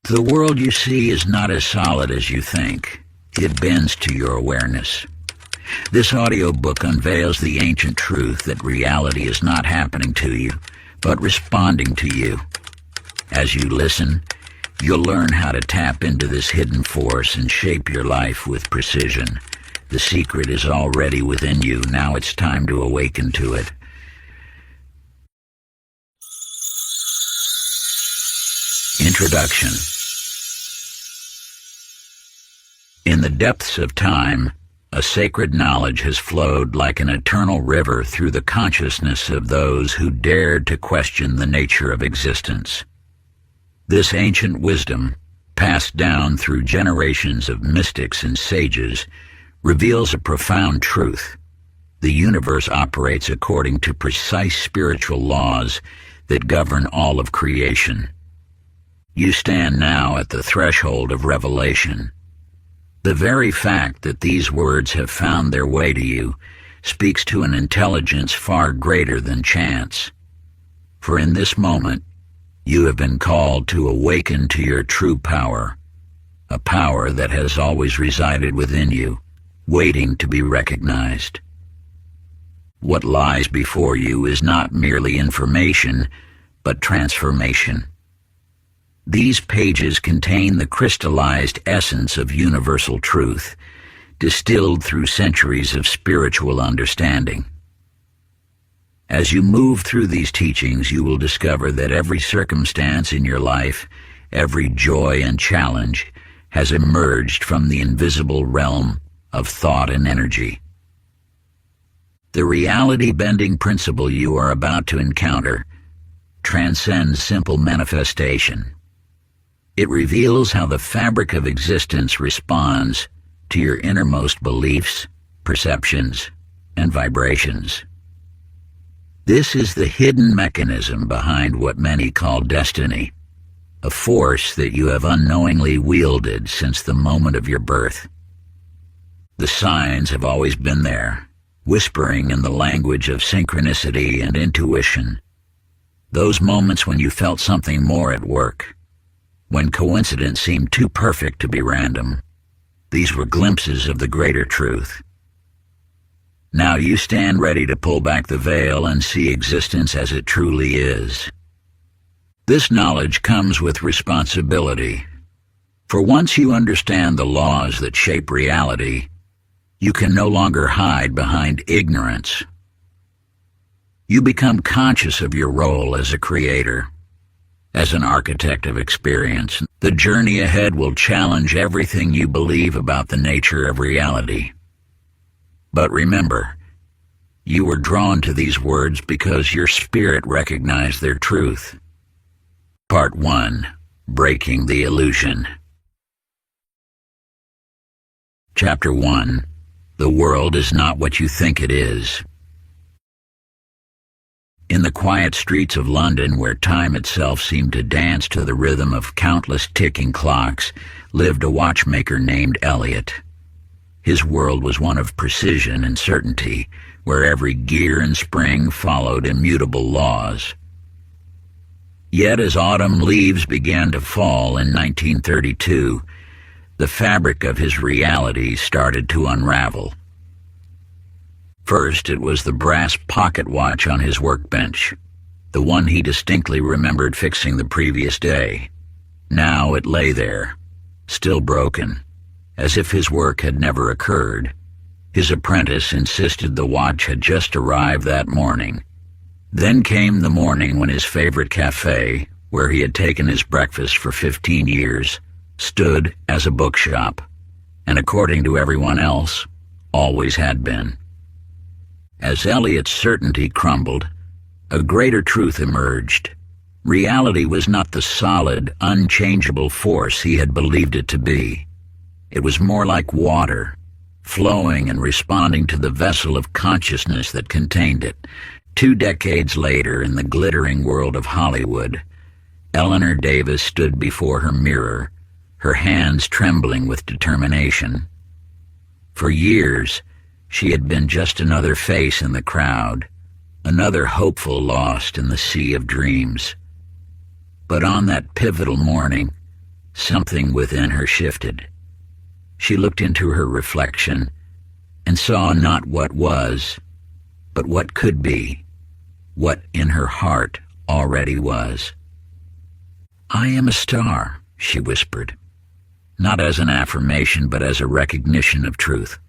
The world you see is not as solid as you think. It bends to your awareness. This audiobook unveils the ancient truth that reality is not happening to you, but responding to you. As you listen, you'll learn how to tap into this hidden force and shape your life with precision. The secret is already within you. Now it's time to awaken to it. Introduction. In the depths of time, a sacred knowledge has flowed like an eternal river through the consciousness of those who dared to question the nature of existence. This ancient wisdom, passed down through generations of mystics and sages, reveals a profound truth. The universe operates according to precise spiritual laws that govern all of creation. You stand now at the threshold of revelation. The very fact that these words have found their way to you speaks to an intelligence far greater than chance. For in this moment, you have been called to awaken to your true power, a power that has always resided within you, waiting to be recognized. What lies before you is not merely information, but transformation. These pages contain the crystallized essence of universal truth, distilled through centuries of spiritual understanding. As you move through these teachings, you will discover that every circumstance in your life, every joy and challenge, has emerged from the invisible realm of thought and energy. The reality-bending principle you are about to encounter transcends simple manifestation. It reveals how the fabric of existence responds to your innermost beliefs, perceptions, and vibrations. This is the hidden mechanism behind what many call destiny, a force that you have unknowingly wielded since the moment of your birth. The signs have always been there, whispering in the language of synchronicity and intuition. Those moments when you felt something more at work, when coincidence seemed too perfect to be random. These were glimpses of the greater truth. Now you stand ready to pull back the veil and see existence as it truly is. This knowledge comes with responsibility. For once you understand the laws that shape reality, you can no longer hide behind ignorance. You become conscious of your role as a creator. As an architect of experience, the journey ahead will challenge everything you believe about the nature of reality. But remember, you were drawn to these words because your spirit recognized their truth. Part 1. Breaking the Illusion. Chapter 1. The world is not what you think it is. In the quiet streets of London, where time itself seemed to dance to the rhythm of countless ticking clocks, lived a watchmaker named Elliot. His world was one of precision and certainty, where every gear and spring followed immutable laws. Yet as autumn leaves began to fall in 1932, the fabric of his reality started to unravel. First, it was the brass pocket watch on his workbench, the one he distinctly remembered fixing the previous day. Now it lay there, still broken, as if his work had never occurred. His apprentice insisted the watch had just arrived that morning. Then came the morning when his favorite cafe, where he had taken his breakfast for 15 years, stood as a bookshop, and according to everyone else, always had been. As Elliot's certainty crumbled, a greater truth emerged. Reality was not the solid, unchangeable force he had believed it to be. It was more like water, flowing and responding to the vessel of consciousness that contained it. 2 decades later, in the glittering world of Hollywood, Eleanor Davis stood before her mirror, her hands trembling with determination. For years, she had been just another face in the crowd, another hopeful lost in the sea of dreams. But on that pivotal morning, something within her shifted. She looked into her reflection and saw not what was, but what could be, what in her heart already was. "I am a star," she whispered, not as an affirmation but as a recognition of truth.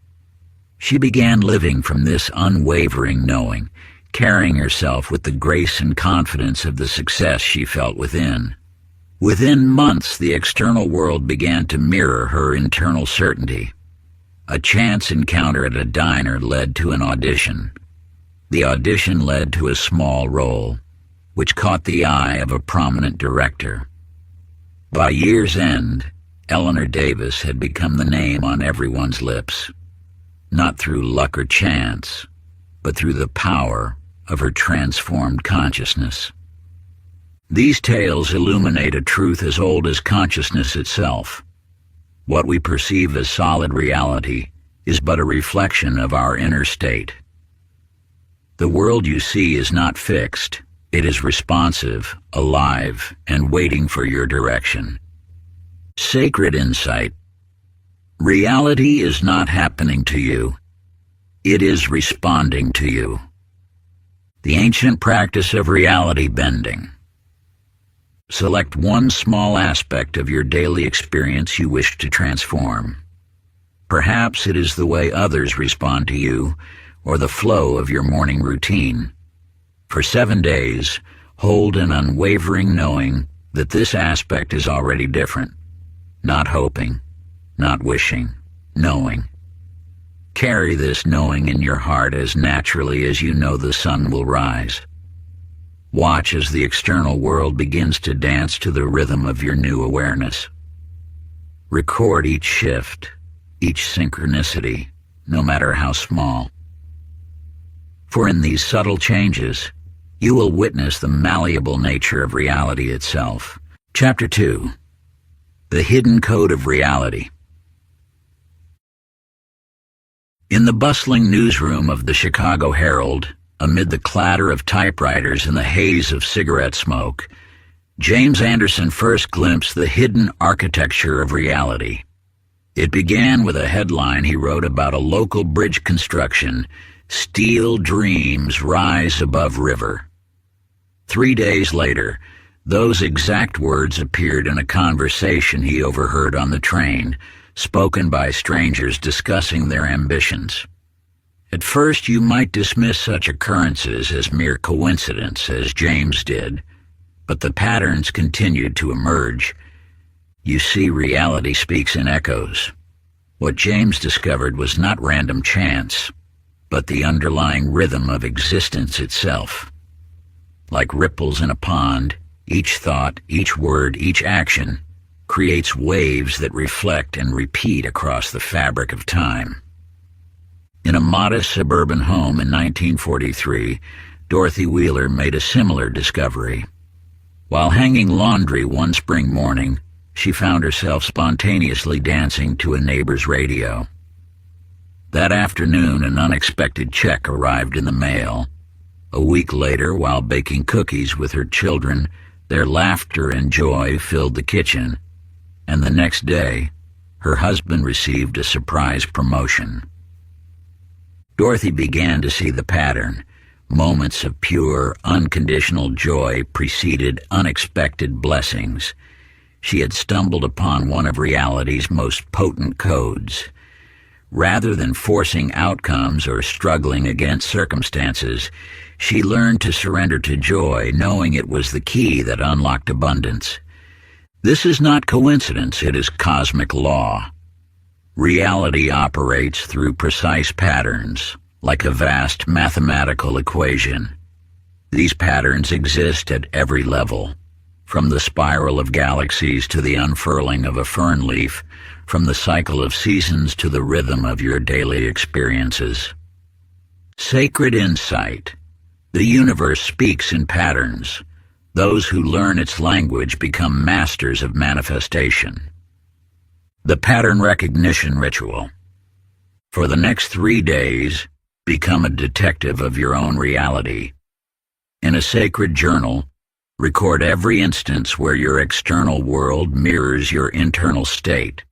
She began living from this unwavering knowing, carrying herself with the grace and confidence of the success she felt within. Within months, the external world began to mirror her internal certainty. A chance encounter at a diner led to an audition. The audition led to a small role, which caught the eye of a prominent director. By year's end, Eleanor Davis had become the name on everyone's lips, not through luck or chance, but through the power of her transformed consciousness. These tales illuminate a truth as old as consciousness itself. What we perceive as solid reality is but a reflection of our inner state. The world you see is not fixed. It is responsive, alive, and waiting for your direction. Sacred insight. Reality is not happening to you. It is responding to you. The ancient practice of reality bending. Select one small aspect of your daily experience you wish to transform. Perhaps it is the way others respond to you, or the flow of your morning routine. For 7 days, hold an unwavering knowing that this aspect is already different. Not hoping, not wishing, knowing. Carry this knowing in your heart as naturally as you know the sun will rise. Watch as the external world begins to dance to the rhythm of your new awareness. Record each shift, each synchronicity, no matter how small. For in these subtle changes, you will witness the malleable nature of reality itself. Chapter 2. The Hidden Code of Reality. In the bustling newsroom of the Chicago Herald, amid the clatter of typewriters and the haze of cigarette smoke, James Anderson first glimpsed the hidden architecture of reality. It began with a headline he wrote about a local bridge construction, "Steel Dreams Rise Above River." 3 days later, those exact words appeared in a conversation he overheard on the train, spoken by strangers discussing their ambitions. At first, you might dismiss such occurrences as mere coincidence, as James did, but the patterns continued to emerge. You see, reality speaks in echoes. What James discovered was not random chance, but the underlying rhythm of existence itself. Like ripples in a pond, each thought, each word, each action creates waves that reflect and repeat across the fabric of time. In a modest suburban home in 1943, Dorothy Wheeler made a similar discovery. While hanging laundry one spring morning, she found herself spontaneously dancing to a neighbor's radio. That afternoon, an unexpected check arrived in the mail. A week later, while baking cookies with her children, their laughter and joy filled the kitchen. And the next day, her husband received a surprise promotion. Dorothy began to see the pattern. Moments of pure, unconditional joy preceded unexpected blessings. She had stumbled upon one of reality's most potent codes. Rather than forcing outcomes or struggling against circumstances, she learned to surrender to joy, knowing it was the key that unlocked abundance. This is not coincidence, it is cosmic law. Reality operates through precise patterns, like a vast mathematical equation. These patterns exist at every level, from the spiral of galaxies to the unfurling of a fern leaf, from the cycle of seasons to the rhythm of your daily experiences. Sacred insight. The universe speaks in patterns. Those who learn its language become masters of manifestation. The pattern recognition ritual. For the next 3 days, become a detective of your own reality. In a sacred journal, Record every instance where your external world mirrors your internal state.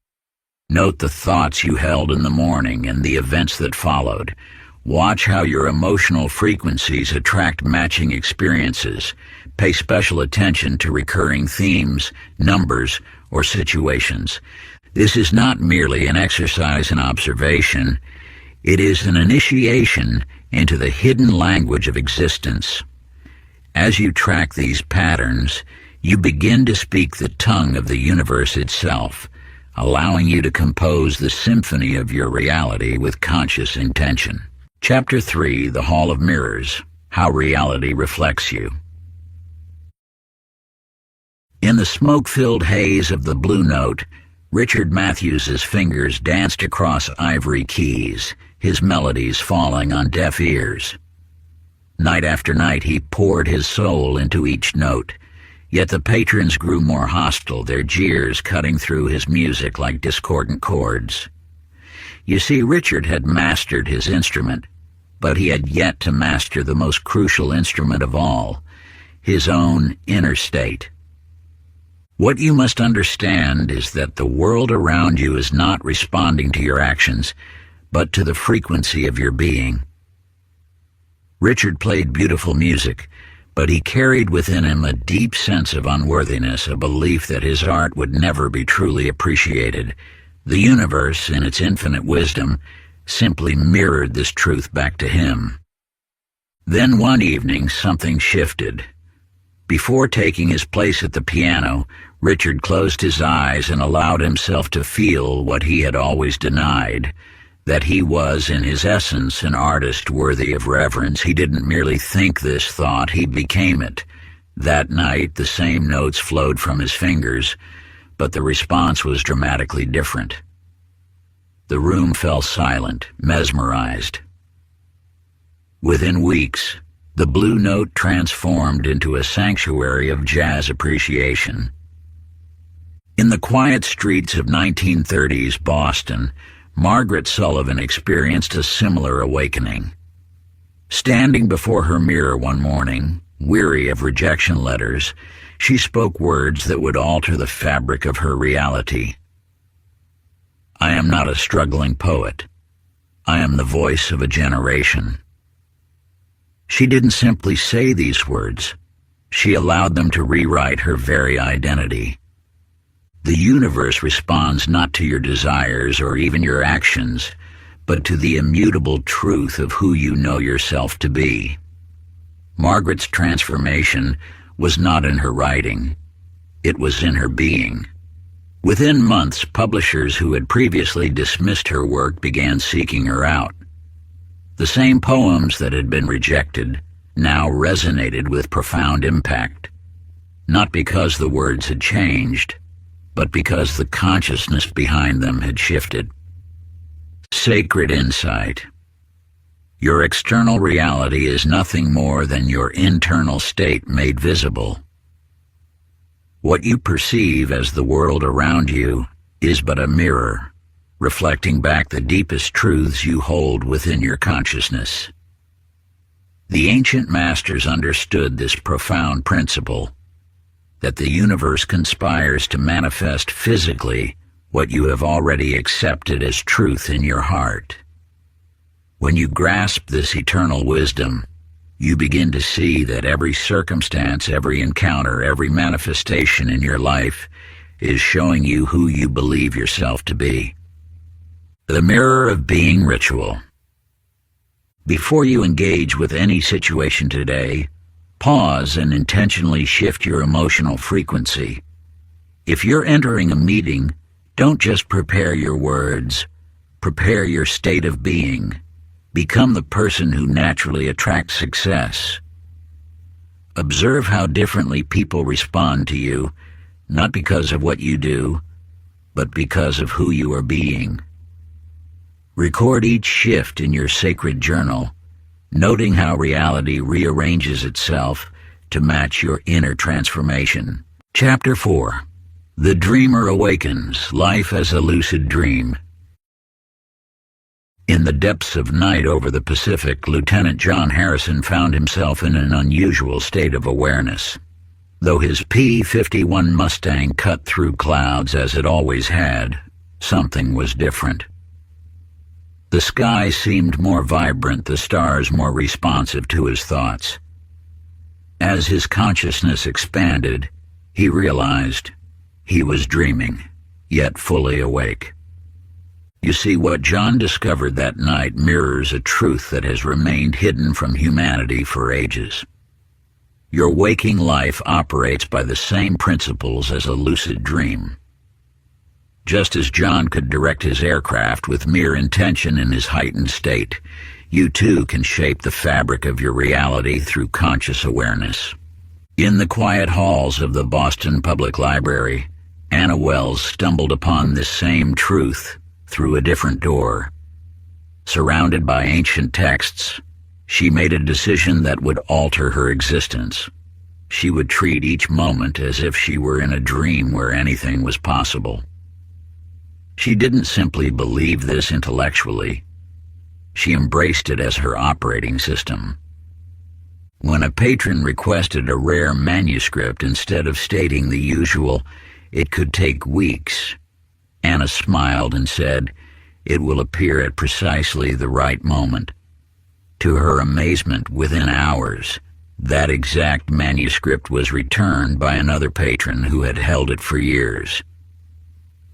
Note the thoughts you held in the morning and the events that followed. Watch how your emotional frequencies attract matching experiences. Pay special attention to recurring themes, numbers, or situations. This is not merely an exercise in observation. It is an initiation into the hidden language of existence. As you track these patterns, you begin to speak the tongue of the universe itself, allowing you to compose the symphony of your reality with conscious intention. Chapter 3, The Hall of Mirrors, How Reality Reflects You. In the smoke-filled haze of the Blue Note, Richard Matthews's fingers danced across ivory keys, his melodies falling on deaf ears. Night after night he poured his soul into each note, yet the patrons grew more hostile, their jeers cutting through his music like discordant chords. You see, Richard had mastered his instrument, but he had yet to master the most crucial instrument of all, his own inner state. What you must understand is that the world around you is not responding to your actions, but to the frequency of your being. Richard played beautiful music, but he carried within him a deep sense of unworthiness, a belief that his art would never be truly appreciated. The universe, in its infinite wisdom, simply mirrored this truth back to him. Then one evening, something shifted. Before taking his place at the piano, Richard closed his eyes and allowed himself to feel what he had always denied, that he was, in his essence, an artist worthy of reverence. He didn't merely think this thought, he became it. That night, the same notes flowed from his fingers, but the response was dramatically different. The room fell silent, mesmerized. Within weeks, the Blue Note transformed into a sanctuary of jazz appreciation. In the quiet streets of 1930s Boston, Margaret Sullivan experienced a similar awakening. Standing before her mirror one morning, weary of rejection letters, she spoke words that would alter the fabric of her reality. "I am not a struggling poet. I am the voice of a generation." She didn't simply say these words. She allowed them to rewrite her very identity. The universe responds not to your desires or even your actions, but to the immutable truth of who you know yourself to be. Margaret's transformation was not in her writing. It was in her being. Within months, publishers who had previously dismissed her work began seeking her out. The same poems that had been rejected now resonated with profound impact, not because the words had changed, but because the consciousness behind them had shifted. Sacred insight. Your external reality is nothing more than your internal state made visible. What you perceive as the world around you is but a mirror, reflecting back the deepest truths you hold within your consciousness. The ancient masters understood this profound principle, that the universe conspires to manifest physically what you have already accepted as truth in your heart. When you grasp this eternal wisdom, you begin to see that every circumstance, every encounter, every manifestation in your life is showing you who you believe yourself to be. The Mirror of Being Ritual. Before you engage with any situation today, pause and intentionally shift your emotional frequency. If you're entering a meeting, don't just prepare your words, prepare your state of being. Become the person who naturally attracts success. Observe how differently people respond to you, not because of what you do, but because of who you are being. Record each shift in your sacred journal, noting how reality rearranges itself to match your inner transformation. Chapter 4. The Dreamer Awakens, Life as a Lucid Dream. In the depths of night over the Pacific, Lieutenant John Harrison found himself in an unusual state of awareness. Though his P-51 Mustang cut through clouds as it always had, something was different. The sky seemed more vibrant, the stars more responsive to his thoughts. As his consciousness expanded, he realized he was dreaming, yet fully awake. You see, what John discovered that night mirrors a truth that has remained hidden from humanity for ages. Your waking life operates by the same principles as a lucid dream. Just as John could direct his aircraft with mere intention in his heightened state, you too can shape the fabric of your reality through conscious awareness. In the quiet halls of the Boston Public Library, Anna Wells stumbled upon this same truth through a different door. Surrounded by ancient texts, she made a decision that would alter her existence. She would treat each moment as if she were in a dream where anything was possible. She didn't simply believe this intellectually. She embraced it as her operating system. When a patron requested a rare manuscript, instead of stating the usual, "It could take weeks," Anna smiled and said, "It will appear at precisely the right moment." To her amazement, within hours, that exact manuscript was returned by another patron who had held it for years.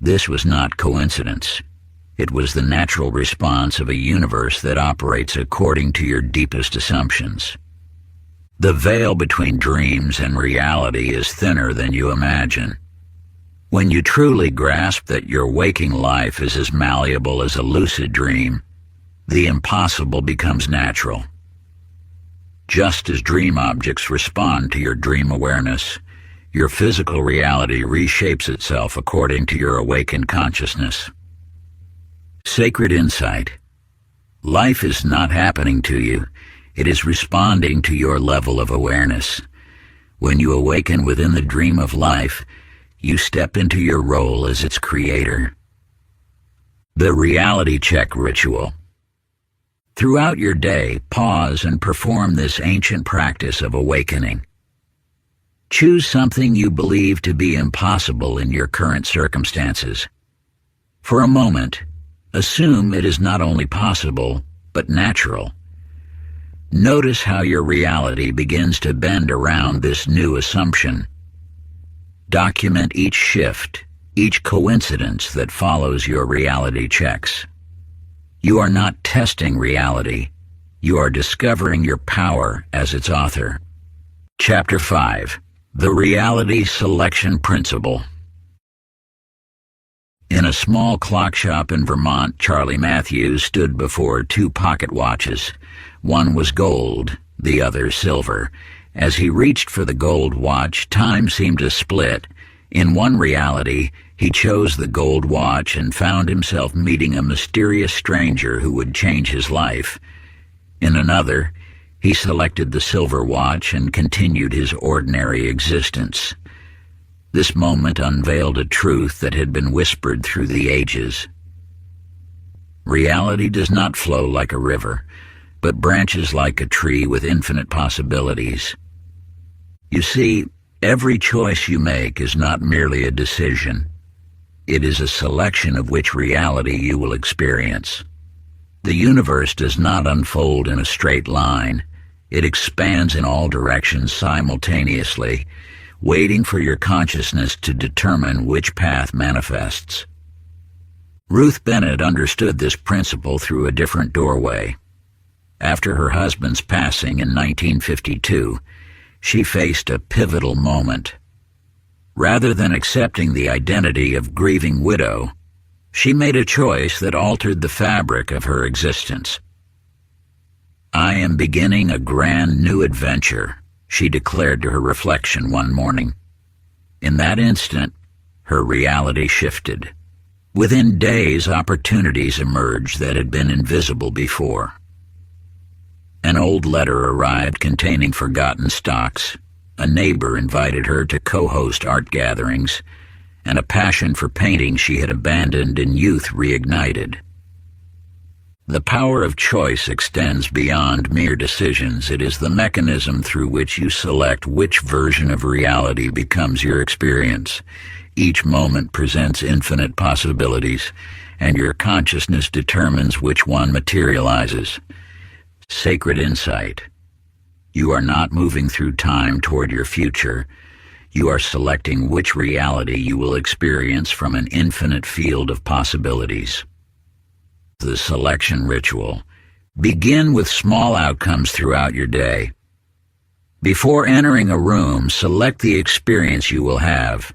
This was not coincidence. It was the natural response of a universe that operates according to your deepest assumptions. The veil between dreams and reality is thinner than you imagine. When you truly grasp that your waking life is as malleable as a lucid dream, the impossible becomes natural. Just as dream objects respond to your dream awareness, your physical reality reshapes itself according to your awakened consciousness. Sacred insight. Life is not happening to you. It is responding to your level of awareness. When you awaken within the dream of life, you step into your role as its creator. The reality check ritual. Throughout your day, pause and perform this ancient practice of awakening. Choose something you believe to be impossible in your current circumstances. For a moment, assume it is not only possible, but natural. Notice how your reality begins to bend around this new assumption. Document each shift, each coincidence that follows your reality checks. You are not testing reality. You are discovering your power as its author. Chapter 5. The Reality Selection Principle. In a small clock shop in Vermont, Charlie Matthews stood before two pocket watches. One was gold, the other silver. As he reached for the gold watch, time seemed to split. In one reality, he chose the gold watch and found himself meeting a mysterious stranger who would change his life. In another, he selected the silver watch and continued his ordinary existence. This moment unveiled a truth that had been whispered through the ages. Reality does not flow like a river, but branches like a tree with infinite possibilities. You see, every choice you make is not merely a decision. It is a selection of which reality you will experience. The universe does not unfold in a straight line. It expands in all directions simultaneously, waiting for your consciousness to determine which path manifests. Ruth Bennett understood this principle through a different doorway. After her husband's passing in 1952, she faced a pivotal moment. Rather than accepting the identity of grieving widow, she made a choice that altered the fabric of her existence. "I am beginning a grand new adventure," she declared to her reflection one morning. In that instant, her reality shifted. Within days, opportunities emerged that had been invisible before. An old letter arrived containing forgotten stocks. A neighbor invited her to co-host art gatherings, and a passion for painting she had abandoned in youth reignited. The power of choice extends beyond mere decisions. It is the mechanism through which you select which version of reality becomes your experience. Each moment presents infinite possibilities, and your consciousness determines which one materializes. Sacred insight. You are not moving through time toward your future. You are selecting which reality you will experience from an infinite field of possibilities. The selection ritual. Begin with small outcomes throughout your day. Before entering a room, select the experience you will have.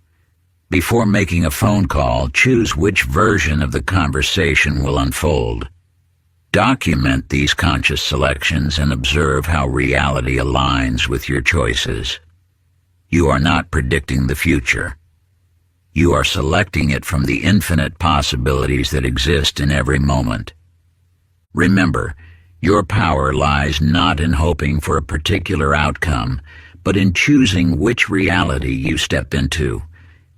Before making a phone call, choose which version of the conversation will unfold. Document these conscious selections and observe how reality aligns with your choices. You are not predicting the future. You are selecting it from the infinite possibilities that exist in every moment. Remember, your power lies not in hoping for a particular outcome, but in choosing which reality you step into.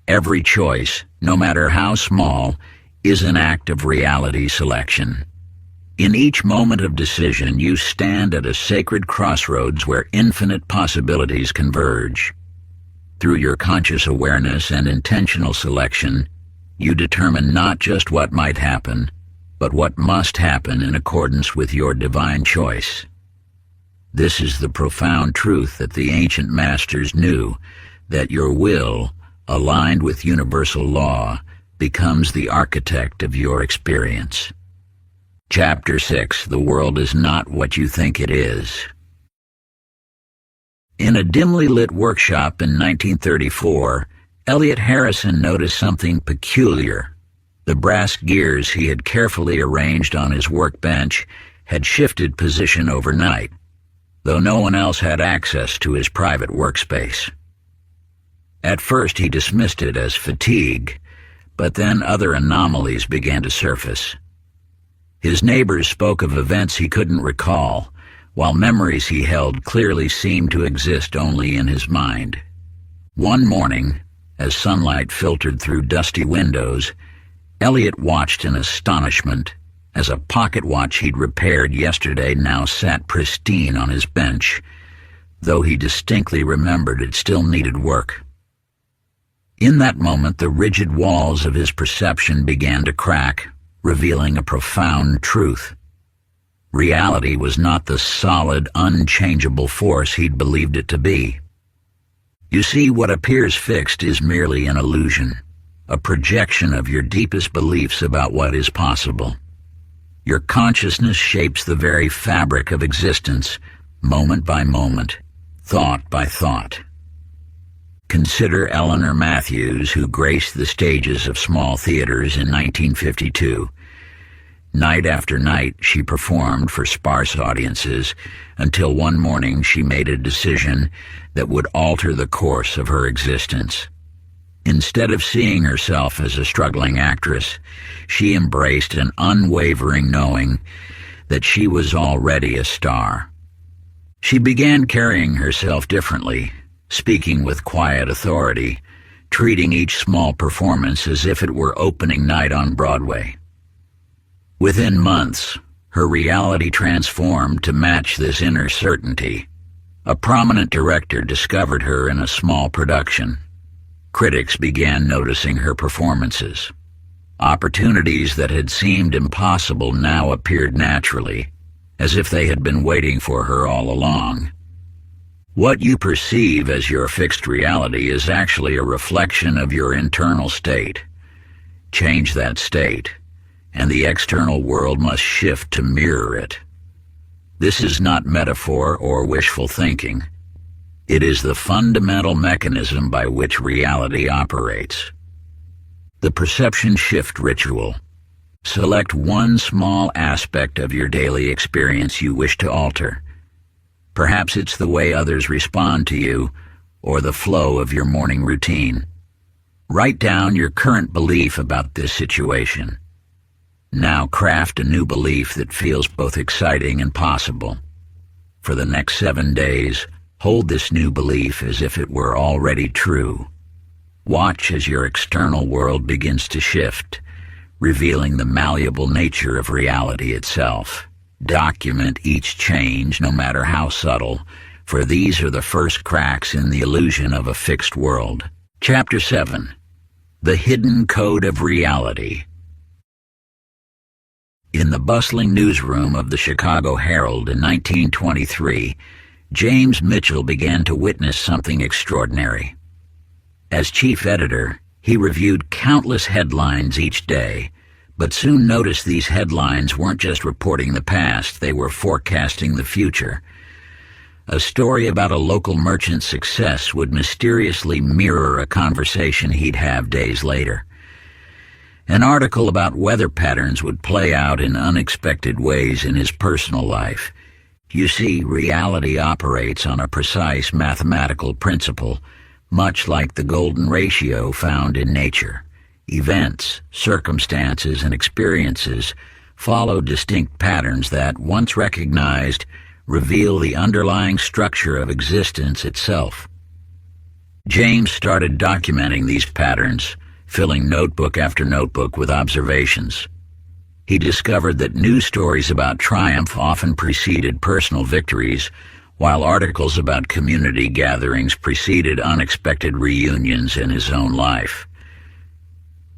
Every choice, no matter how small, is an act of reality selection. In each moment of decision, you stand at a sacred crossroads where infinite possibilities converge. Through your conscious awareness and intentional selection, you determine not just what might happen, but what must happen in accordance with your divine choice. This is the profound truth that the ancient masters knew, that your will, aligned with universal law, becomes the architect of your experience. Chapter 6. The world is not what you think it is. In a dimly lit workshop in 1934, Elliot Harrison noticed something peculiar. The brass gears he had carefully arranged on his workbench had shifted position overnight, though no one else had access to his private workspace. At first he dismissed it as fatigue, but then other anomalies began to surface. His neighbors spoke of events he couldn't recall, while memories he held clearly seemed to exist only in his mind. One morning, as sunlight filtered through dusty windows, Elliot watched in astonishment as a pocket watch he'd repaired yesterday now sat pristine on his bench, though he distinctly remembered it still needed work. In that moment, the rigid walls of his perception began to crack, revealing a profound truth. Reality was not the solid, unchangeable force he'd believed it to be. You see, what appears fixed is merely an illusion, a projection of your deepest beliefs about what is possible. Your consciousness shapes the very fabric of existence, moment by moment, thought by thought. Consider Eleanor Matthews, who graced the stages of small theaters in 1952. Night after night, she performed for sparse audiences until one morning she made a decision that would alter the course of her existence. Instead of seeing herself as a struggling actress, she embraced an unwavering knowing that she was already a star. She began carrying herself differently, speaking with quiet authority, treating each small performance as if it were opening night on Broadway. Within months, her reality transformed to match this inner certainty. A prominent director discovered her in a small production. Critics began noticing her performances. Opportunities that had seemed impossible now appeared naturally, as if they had been waiting for her all along. What you perceive as your fixed reality is actually a reflection of your internal state. Change that state, and the external world must shift to mirror it. This is not metaphor or wishful thinking. It is the fundamental mechanism by which reality operates. The perception shift ritual. Select one small aspect of your daily experience you wish to alter. Perhaps it's the way others respond to you, or the flow of your morning routine. Write down your current belief about this situation. Now craft a new belief that feels both exciting and possible. For the next 7 days, hold this new belief as if it were already true. Watch as your external world begins to shift, revealing the malleable nature of reality itself. Document each change, no matter how subtle, for these are the first cracks in the illusion of a fixed world. Chapter 7. The Hidden Code of Reality. In the bustling newsroom of the Chicago Herald in 1923, James Mitchell began to witness something extraordinary. As chief editor, he reviewed countless headlines each day, but soon noticed these headlines weren't just reporting the past, they were forecasting the future. A story about a local merchant's success would mysteriously mirror a conversation he'd have days later. An article about weather patterns would play out in unexpected ways in his personal life. You see, reality operates on a precise mathematical principle, much like the golden ratio found in nature. Events, circumstances, and experiences follow distinct patterns that, once recognized, reveal the underlying structure of existence itself. James started documenting these patterns, filling notebook after notebook with observations. He discovered that news stories about triumph often preceded personal victories, while articles about community gatherings preceded unexpected reunions in his own life.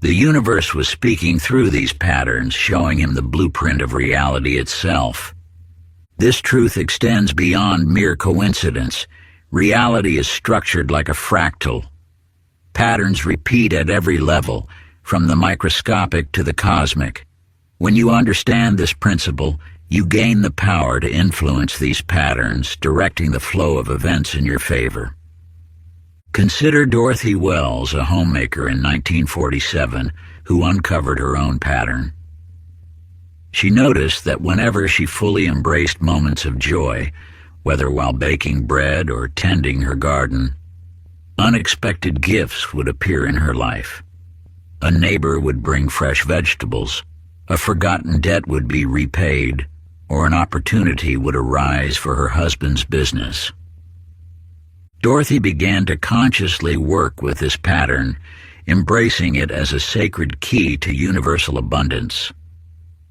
The universe was speaking through these patterns, showing him the blueprint of reality itself. This truth extends beyond mere coincidence. Reality is structured like a fractal. Patterns repeat at every level, from the microscopic to the cosmic. When you understand this principle, you gain the power to influence these patterns, directing the flow of events in your favor. Consider Dorothy Wells, a homemaker in 1947, who uncovered her own pattern. She noticed that whenever she fully embraced moments of joy, whether while baking bread or tending her garden, unexpected gifts would appear in her life. A neighbor would bring fresh vegetables, a forgotten debt would be repaid, or an opportunity would arise for her husband's business. Dorothy began to consciously work with this pattern, embracing it as a sacred key to universal abundance.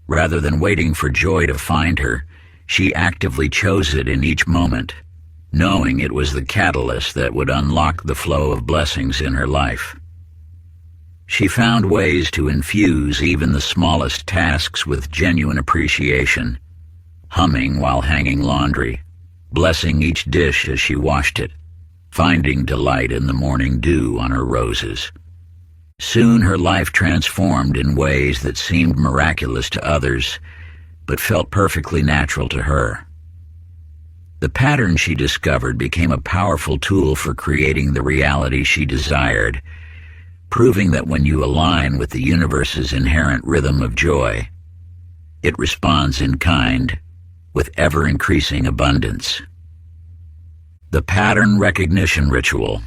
Rather than waiting for joy to find her, she actively chose it in each moment, knowing it was the catalyst that would unlock the flow of blessings in her life. She found ways to infuse even the smallest tasks with genuine appreciation, humming while hanging laundry, blessing each dish as she washed it, finding delight in the morning dew on her roses. Soon her life transformed in ways that seemed miraculous to others, but felt perfectly natural to her. The pattern she discovered became a powerful tool for creating the reality she desired, proving that when you align with the universe's inherent rhythm of joy, it responds in kind, with ever-increasing abundance. The Pattern Recognition Ritual.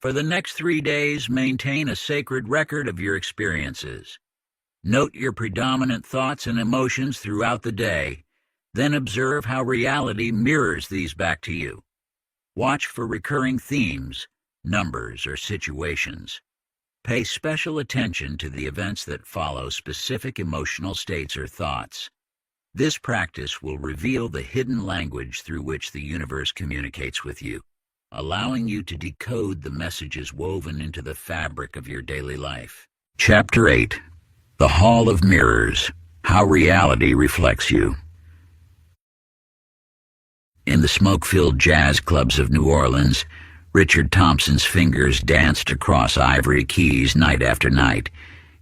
For the next 3 days, maintain a sacred record of your experiences. Note your predominant thoughts and emotions throughout the day, then observe how reality mirrors these back to you. Watch for recurring themes, numbers, or situations. Pay special attention to the events that follow specific emotional states or thoughts. This practice will reveal the hidden language through which the universe communicates with you, allowing you to decode the messages woven into the fabric of your daily life. Chapter 8. The Hall of Mirrors. How Reality Reflects You. In the smoke-filled jazz clubs of New Orleans, Richard Thompson's fingers danced across ivory keys night after night,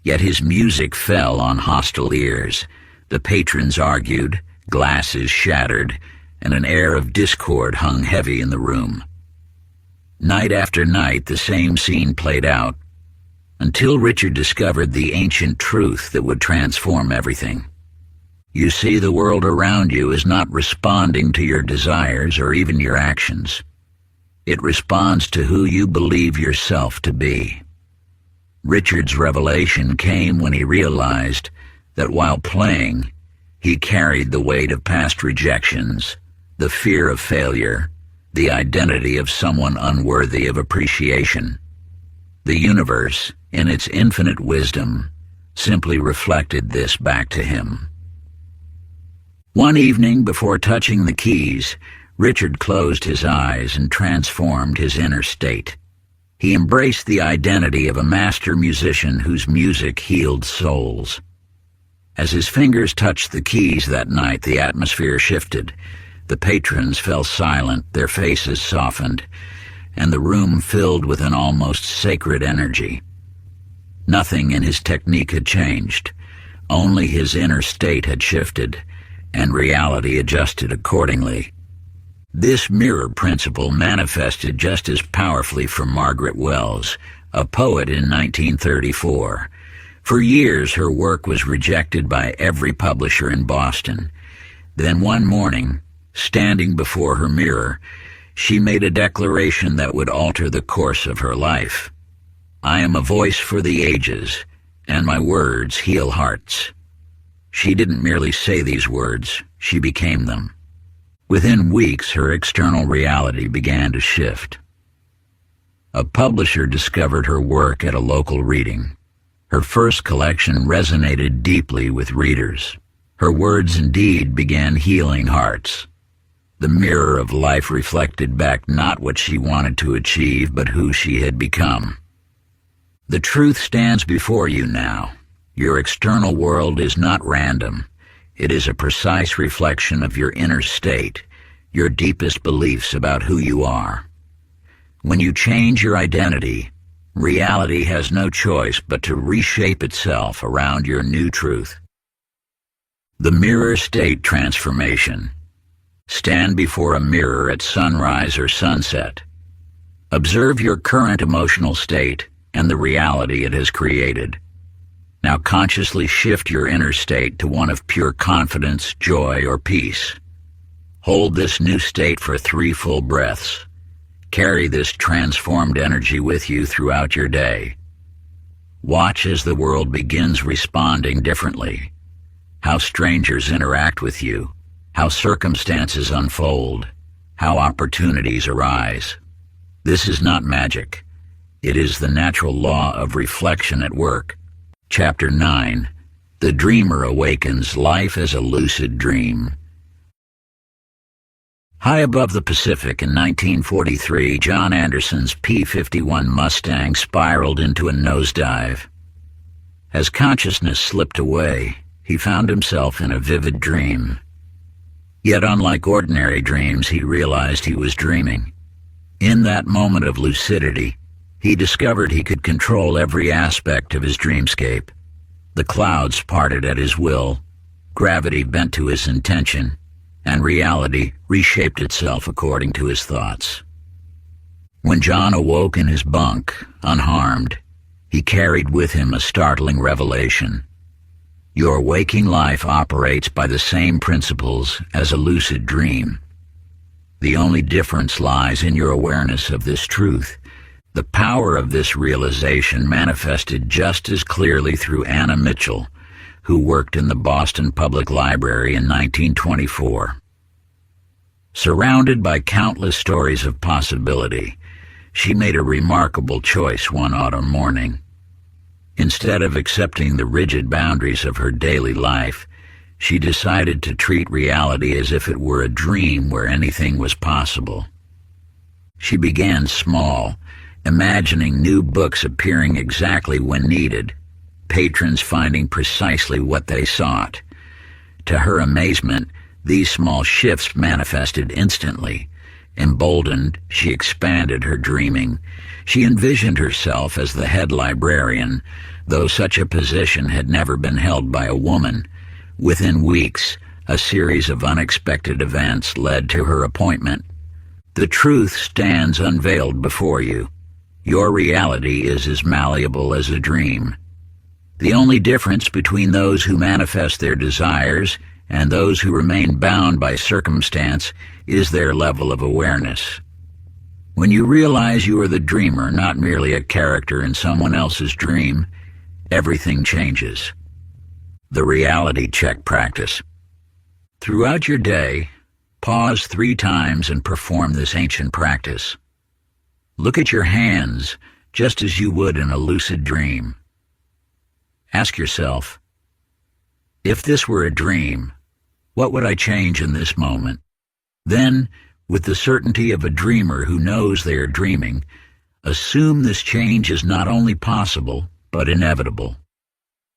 yet his music fell on hostile ears. The patrons argued, glasses shattered, and an air of discord hung heavy in the room. Night after night, the same scene played out, until Richard discovered the ancient truth that would transform everything. You see, the world around you is not responding to your desires or even your actions. It responds to who you believe yourself to be. Richard's revelation came when he realized that while playing, he carried the weight of past rejections, the fear of failure, the identity of someone unworthy of appreciation. The universe, in its infinite wisdom, simply reflected this back to him. One evening, before touching the keys, Richard closed his eyes and transformed his inner state. He embraced the identity of a master musician whose music healed souls. As his fingers touched the keys that night, the atmosphere shifted. The patrons fell silent, their faces softened, and the room filled with an almost sacred energy. Nothing in his technique had changed. Only his inner state had shifted, and reality adjusted accordingly. This mirror principle manifested just as powerfully for Margaret Wells, a poet in 1934. For years, her work was rejected by every publisher in Boston. Then one morning, standing before her mirror, she made a declaration that would alter the course of her life. "I am a voice for the ages, and my words heal hearts." She didn't merely say these words, she became them. Within weeks, her external reality began to shift. A publisher discovered her work at a local reading. Her first collection resonated deeply with readers. Her words and deed began healing hearts. The mirror of life reflected back not what she wanted to achieve, but who she had become. The truth stands before you now. Your external world is not random. It is a precise reflection of your inner state, your deepest beliefs about who you are. When you change your identity, reality has no choice but to reshape itself around your new truth. The mirror state transformation. Stand before a mirror at sunrise or sunset. Observe your current emotional state and the reality it has created. Now consciously shift your inner state to one of pure confidence, joy, or peace. Hold this new state for 3 full breaths. Carry this transformed energy with you throughout your day. Watch as the world begins responding differently. How strangers interact with you, how circumstances unfold, how opportunities arise. This is not magic. It is the natural law of reflection at work. Chapter 9. The Dreamer Awakens. Life as a Lucid Dream. High above the Pacific in 1943, John Anderson's P-51 Mustang spiraled into a nosedive. As consciousness slipped away, he found himself in a vivid dream. Yet unlike ordinary dreams, he realized he was dreaming. In that moment of lucidity, he discovered he could control every aspect of his dreamscape. The clouds parted at his will, gravity bent to his intention, and reality reshaped itself according to his thoughts. When John awoke in his bunk, unharmed, he carried with him a startling revelation. Your waking life operates by the same principles as a lucid dream. The only difference lies in your awareness of this truth. The power of this realization manifested just as clearly through Anna Mitchell, who worked in the Boston Public Library in 1924. Surrounded by countless stories of possibility, she made a remarkable choice one autumn morning. Instead of accepting the rigid boundaries of her daily life, she decided to treat reality as if it were a dream where anything was possible. She began small, imagining new books appearing exactly when needed, patrons finding precisely what they sought. To her amazement, these small shifts manifested instantly. Emboldened, she expanded her dreaming. She envisioned herself as the head librarian, though such a position had never been held by a woman. Within weeks, a series of unexpected events led to her appointment. The truth stands unveiled before you. Your reality is as malleable as a dream. The only difference between those who manifest their desires and those who remain bound by circumstance is their level of awareness. When you realize you are the dreamer, not merely a character in someone else's dream, everything changes. The reality check practice. Throughout your day, pause 3 times and perform this ancient practice. Look at your hands just as you would in a lucid dream. Ask yourself, if this were a dream, what would I change in this moment? Then, with the certainty of a dreamer who knows they are dreaming, assume this change is not only possible, but inevitable.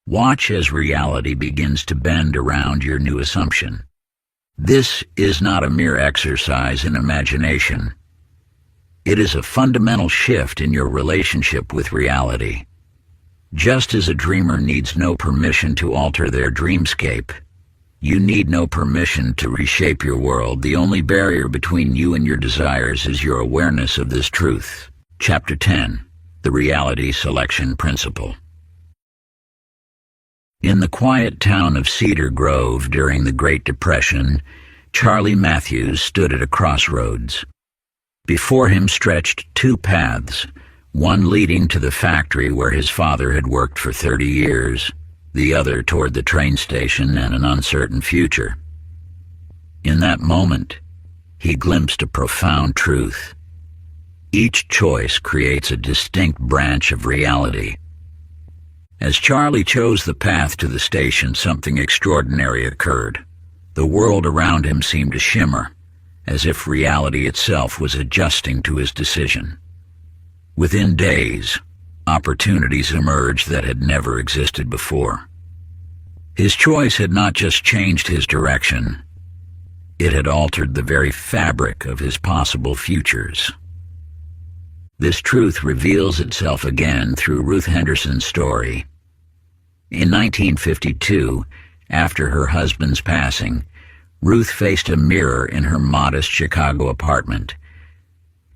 Watch as reality begins to bend around your new assumption. This is not a mere exercise in imagination. It is a fundamental shift in your relationship with reality. Just as a dreamer needs no permission to alter their dreamscape, you need no permission to reshape your world. The only barrier between you and your desires is your awareness of this truth. Chapter 10. The Reality Selection Principle. In the quiet town of Cedar Grove during the Great Depression, Charlie Matthews stood at a crossroads. Before him stretched two paths, one leading to the factory where his father had worked for 30 years, the other toward the train station and an uncertain future. In that moment, he glimpsed a profound truth. Each choice creates a distinct branch of reality. As Charlie chose the path to the station, something extraordinary occurred. The world around him seemed to shimmer, as if reality itself was adjusting to his decision. Within days, opportunities emerged that had never existed before. His choice had not just changed his direction, it had altered the very fabric of his possible futures. This truth reveals itself again through Ruth Henderson's story. In 1952, after her husband's passing, Ruth faced a mirror in her modest Chicago apartment.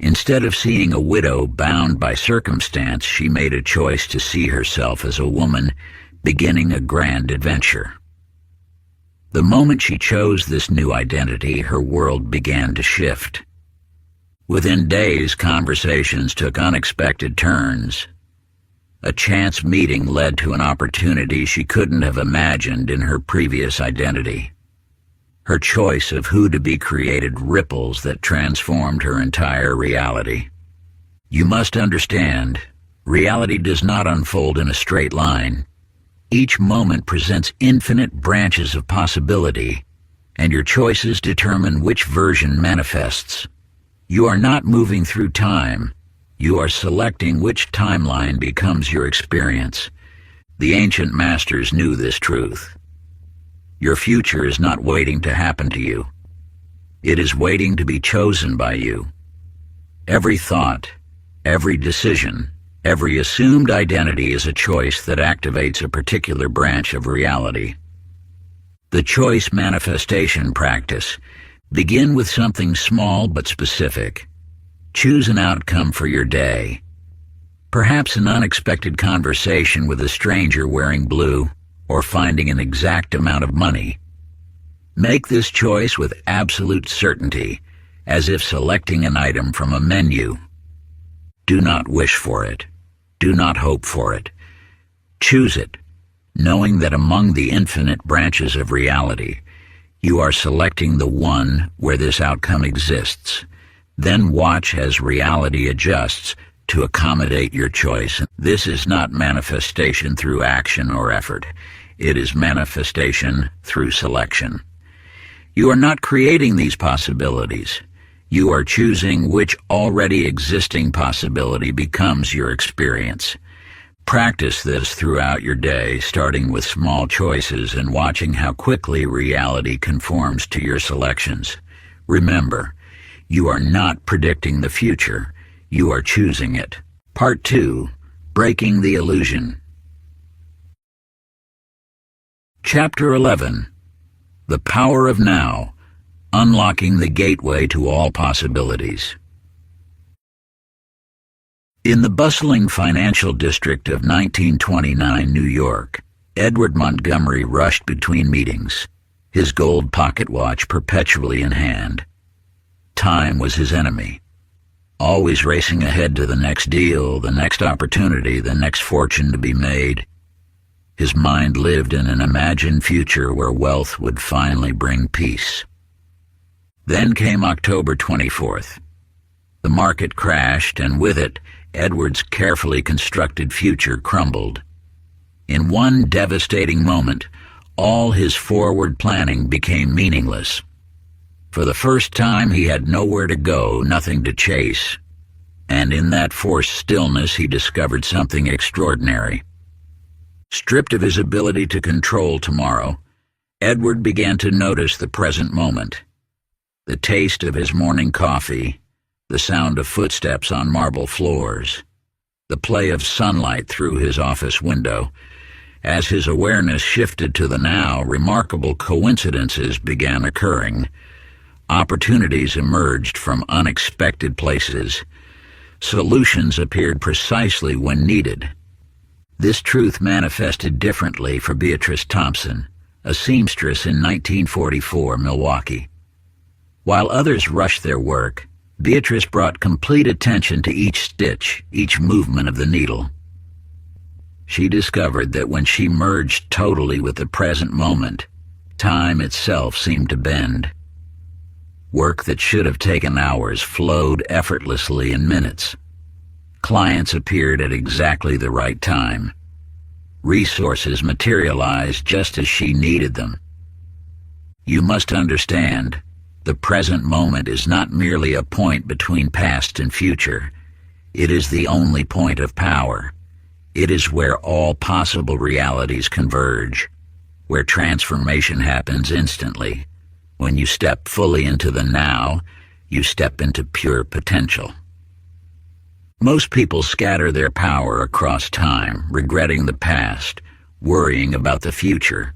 Instead of seeing a widow bound by circumstance, she made a choice to see herself as a woman beginning a grand adventure. The moment she chose this new identity, her world began to shift. Within days, conversations took unexpected turns. A chance meeting led to an opportunity she couldn't have imagined in her previous identity. Her choice of who to be created ripples that transformed her entire reality. You must understand, reality does not unfold in a straight line. Each moment presents infinite branches of possibility, and your choices determine which version manifests. You are not moving through time. You are selecting which timeline becomes your experience. The ancient masters knew this truth. Your future is not waiting to happen to you. It is waiting to be chosen by you. Every thought, every decision, every assumed identity is a choice that activates a particular branch of reality. The choice manifestation practice. Begin with something small but specific. Choose an outcome for your day. Perhaps an unexpected conversation with a stranger wearing blue, or finding an exact amount of money. Make this choice with absolute certainty, as if selecting an item from a menu. Do not wish for it. Do not hope for it. Choose it, knowing that among the infinite branches of reality, you are selecting the one where this outcome exists. Then watch as reality adjusts to accommodate your choice. This is not manifestation through action or effort. It is manifestation through selection. You are not creating these possibilities. You are choosing which already existing possibility becomes your experience. Practice this throughout your day, starting with small choices and watching how quickly reality conforms to your selections. Remember, you are not predicting the future. You are choosing it. Part 2. Breaking the Illusion. Chapter 11. The Power of Now. Unlocking the Gateway to All Possibilities. In the bustling financial district of 1929 New York, Edward Montgomery rushed between meetings, his gold pocket watch perpetually in hand. Time was his enemy, always racing ahead to the next deal, the next opportunity, the next fortune to be made. His mind lived in an imagined future where wealth would finally bring peace. Then came October 24th. The market crashed, and with it, Edward's carefully constructed future crumbled. In one devastating moment, all his forward planning became meaningless. For the first time, he had nowhere to go, nothing to chase. And in that forced stillness, he discovered something extraordinary. Stripped of his ability to control tomorrow, Edward began to notice the present moment. The taste of his morning coffee, the sound of footsteps on marble floors, the play of sunlight through his office window. As his awareness shifted to the now, remarkable coincidences began occurring. Opportunities emerged from unexpected places. Solutions appeared precisely when needed. This truth manifested differently for Beatrice Thompson, a seamstress in 1944 Milwaukee. While others rushed their work, Beatrice brought complete attention to each stitch, each movement of the needle. She discovered that when she merged totally with the present moment, time itself seemed to bend. Work that should have taken hours flowed effortlessly in minutes. Clients appeared at exactly the right time. Resources materialized just as she needed them. You must understand, the present moment is not merely a point between past and future. It is the only point of power. It is where all possible realities converge, where transformation happens instantly. When you step fully into the now, you step into pure potential. Most people scatter their power across time, regretting the past, worrying about the future.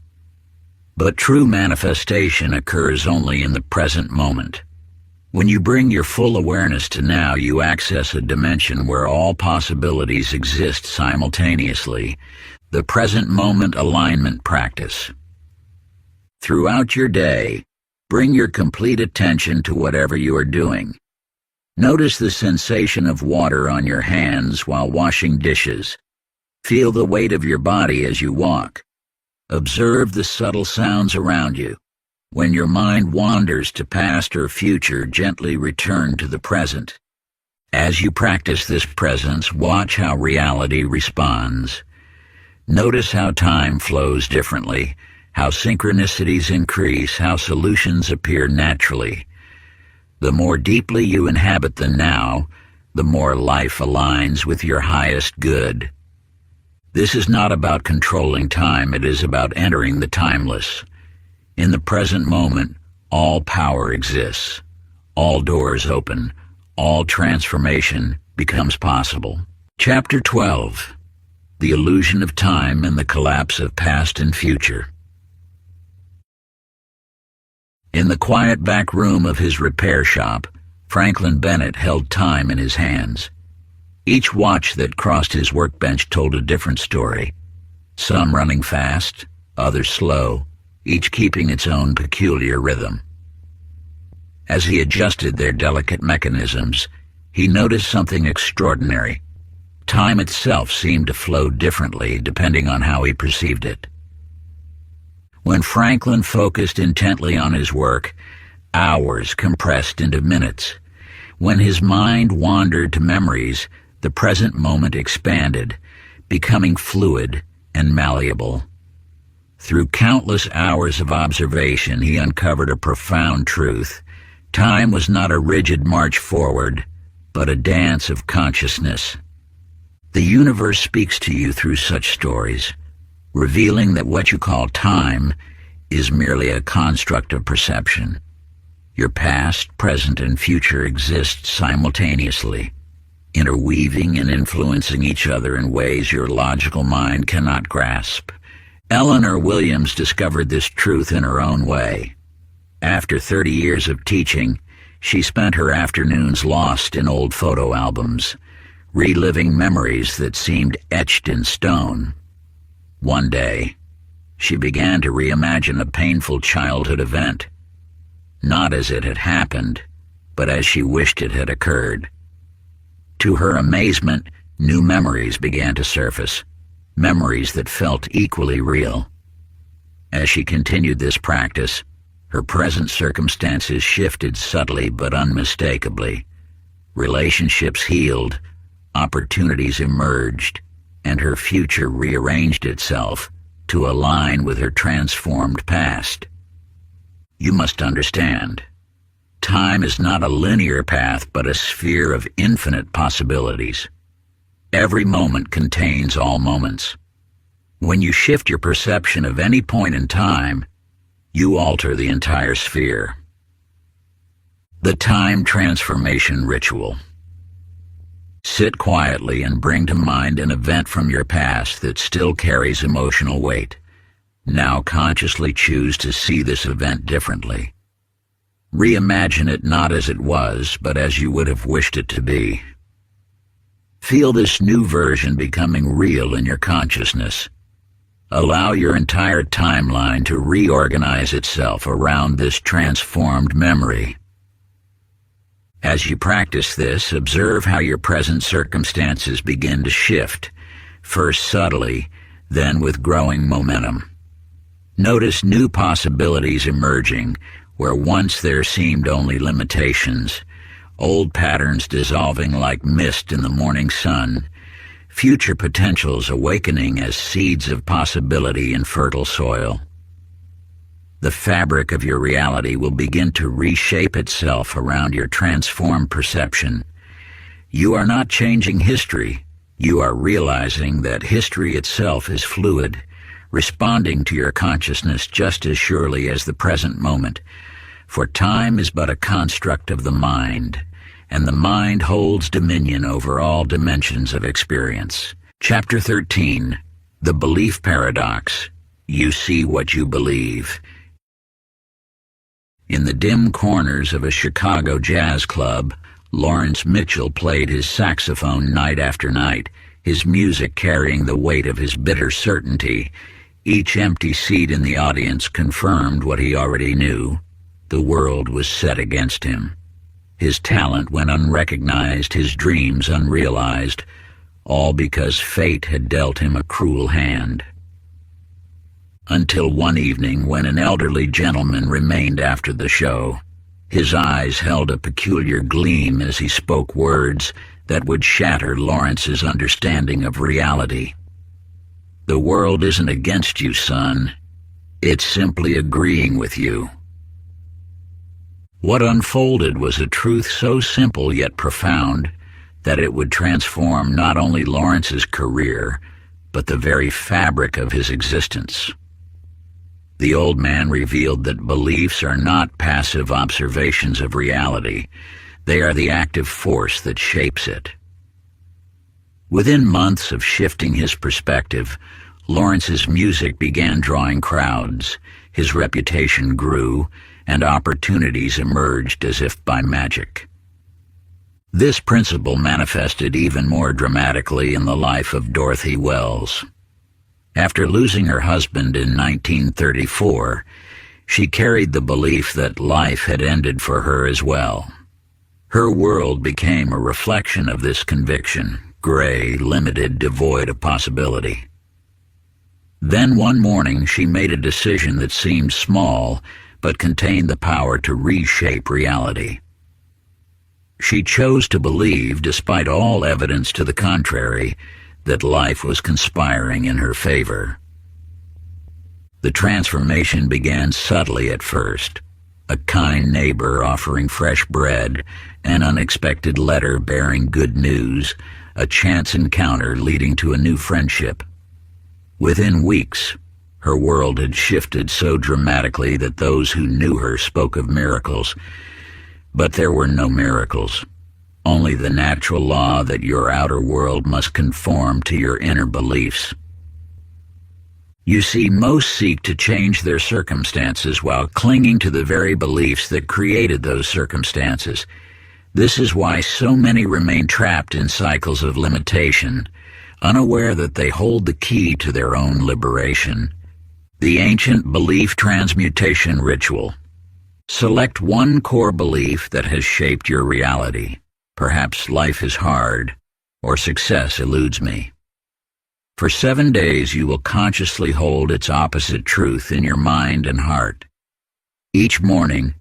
But true manifestation occurs only in the present moment. When you bring your full awareness to now, you access a dimension where all possibilities exist simultaneously, the present moment alignment practice. Throughout your day, bring your complete attention to whatever you are doing. Notice the sensation of water on your hands while washing dishes. Feel the weight of your body as you walk. Observe the subtle sounds around you. When your mind wanders to past or future, gently return to the present. As you practice this presence, watch how reality responds. Notice how time flows differently, how synchronicities increase, how solutions appear naturally. The more deeply you inhabit the now, the more life aligns with your highest good. This is not about controlling time, it is about entering the timeless. In the present moment, all power exists, all doors open, all transformation becomes possible. Chapter 12. The Illusion of Time and the Collapse of Past and Future. In the quiet back room of his repair shop, Franklin Bennett held time in his hands. Each watch that crossed his workbench told a different story, some running fast, others slow, each keeping its own peculiar rhythm. As he adjusted their delicate mechanisms, he noticed something extraordinary. Time itself seemed to flow differently depending on how he perceived it. When Franklin focused intently on his work, hours compressed into minutes. When his mind wandered to memories, the present moment expanded, becoming fluid and malleable. Through countless hours of observation, he uncovered a profound truth. Time was not a rigid march forward, but a dance of consciousness. The universe speaks to you through such stories, revealing that what you call time is merely a construct of perception. Your past, present, and future exist simultaneously, interweaving and influencing each other in ways your logical mind cannot grasp. Eleanor Williams discovered this truth in her own way. After 30 years of teaching, she spent her afternoons lost in old photo albums, reliving memories that seemed etched in stone. One day, she began to reimagine a painful childhood event, not as it had happened, but as she wished it had occurred. To her amazement, new memories began to surface, memories that felt equally real. As she continued this practice, her present circumstances shifted subtly but unmistakably. Relationships healed, opportunities emerged, and her future rearranged itself to align with her transformed past. You must understand, time is not a linear path but a sphere of infinite possibilities. Every moment contains all moments. When you shift your perception of any point in time, you alter the entire sphere. The Time Transformation Ritual. Sit quietly and bring to mind an event from your past that still carries emotional weight. Now consciously choose to see this event differently. Reimagine it not as it was, but as you would have wished it to be. Feel this new version becoming real in your consciousness. Allow your entire timeline to reorganize itself around this transformed memory. As you practice this, observe how your present circumstances begin to shift, first subtly, then with growing momentum. Notice new possibilities emerging where once there seemed only limitations, old patterns dissolving like mist in the morning sun, future potentials awakening as seeds of possibility in fertile soil. The fabric of your reality will begin to reshape itself around your transformed perception. You are not changing history. You are realizing that history itself is fluid, responding to your consciousness just as surely as the present moment. For time is but a construct of the mind, and the mind holds dominion over all dimensions of experience. Chapter 13. The Belief Paradox. You see what you believe. In the dim corners of a Chicago jazz club, Lawrence Mitchell played his saxophone night after night, his music carrying the weight of his bitter certainty. Each empty seat in the audience confirmed what he already knew. The world was set against him. His talent went unrecognized, his dreams unrealized, all because fate had dealt him a cruel hand. Until one evening when an elderly gentleman remained after the show. His eyes held a peculiar gleam as he spoke words that would shatter Lawrence's understanding of reality. The world isn't against you, son. It's simply agreeing with you. What unfolded was a truth so simple yet profound that it would transform not only Lawrence's career, but the very fabric of his existence. The old man revealed that beliefs are not passive observations of reality. They are the active force that shapes it. Within months of shifting his perspective, Lawrence's music began drawing crowds. His reputation grew, and opportunities emerged as if by magic. This principle manifested even more dramatically in the life of Dorothy Wells. After losing her husband in 1934, she carried the belief that life had ended for her as well. Her world became a reflection of this conviction, gray, limited, devoid of possibility. Then one morning she made a decision that seemed small, but contained the power to reshape reality. She chose to believe, despite all evidence to the contrary, that life was conspiring in her favor. The transformation began subtly at first. A kind neighbor offering fresh bread, an unexpected letter bearing good news, a chance encounter leading to a new friendship. Within weeks, her world had shifted so dramatically that those who knew her spoke of miracles. But there were no miracles. Only the natural law that your outer world must conform to your inner beliefs. You see, most seek to change their circumstances while clinging to the very beliefs that created those circumstances. This is why so many remain trapped in cycles of limitation, unaware that they hold the key to their own liberation. The ancient belief transmutation ritual. Select one core belief that has shaped your reality. Perhaps life is hard, or success eludes me. For 7 days you will consciously hold its opposite truth in your mind and heart. Each morning,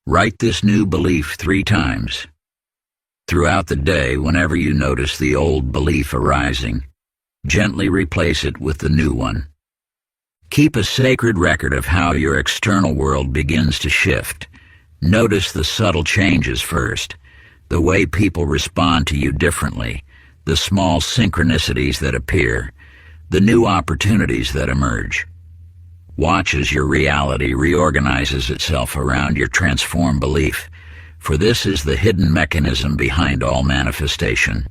write this new belief 3 times. Throughout the day, whenever you notice the old belief arising, Gently replace it with the new one. Keep a sacred record of how your external world begins to shift. Notice the subtle changes first, the way people respond to you differently, the small synchronicities that appear, the new opportunities that emerge. Watch as your reality reorganizes itself around your transformed belief, for this is the hidden mechanism behind all manifestation.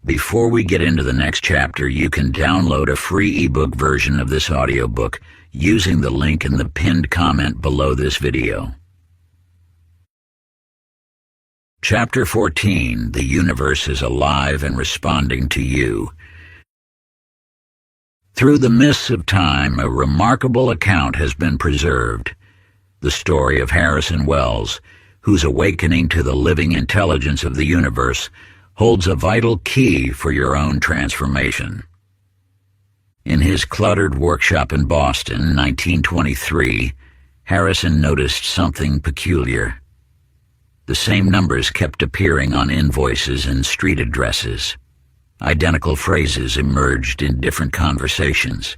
Before we get into the next chapter, you can download a free ebook version of this audiobook using the link in the pinned comment below this video. Chapter 14, The Universe is Alive and Responding to You. Through the mists of time, a remarkable account has been preserved. The story of Harrison Wells, whose awakening to the living intelligence of the universe holds a vital key for your own transformation. In his cluttered workshop in Boston, 1923, Harrison noticed something peculiar. The same numbers kept appearing on invoices and street addresses. Identical phrases emerged in different conversations.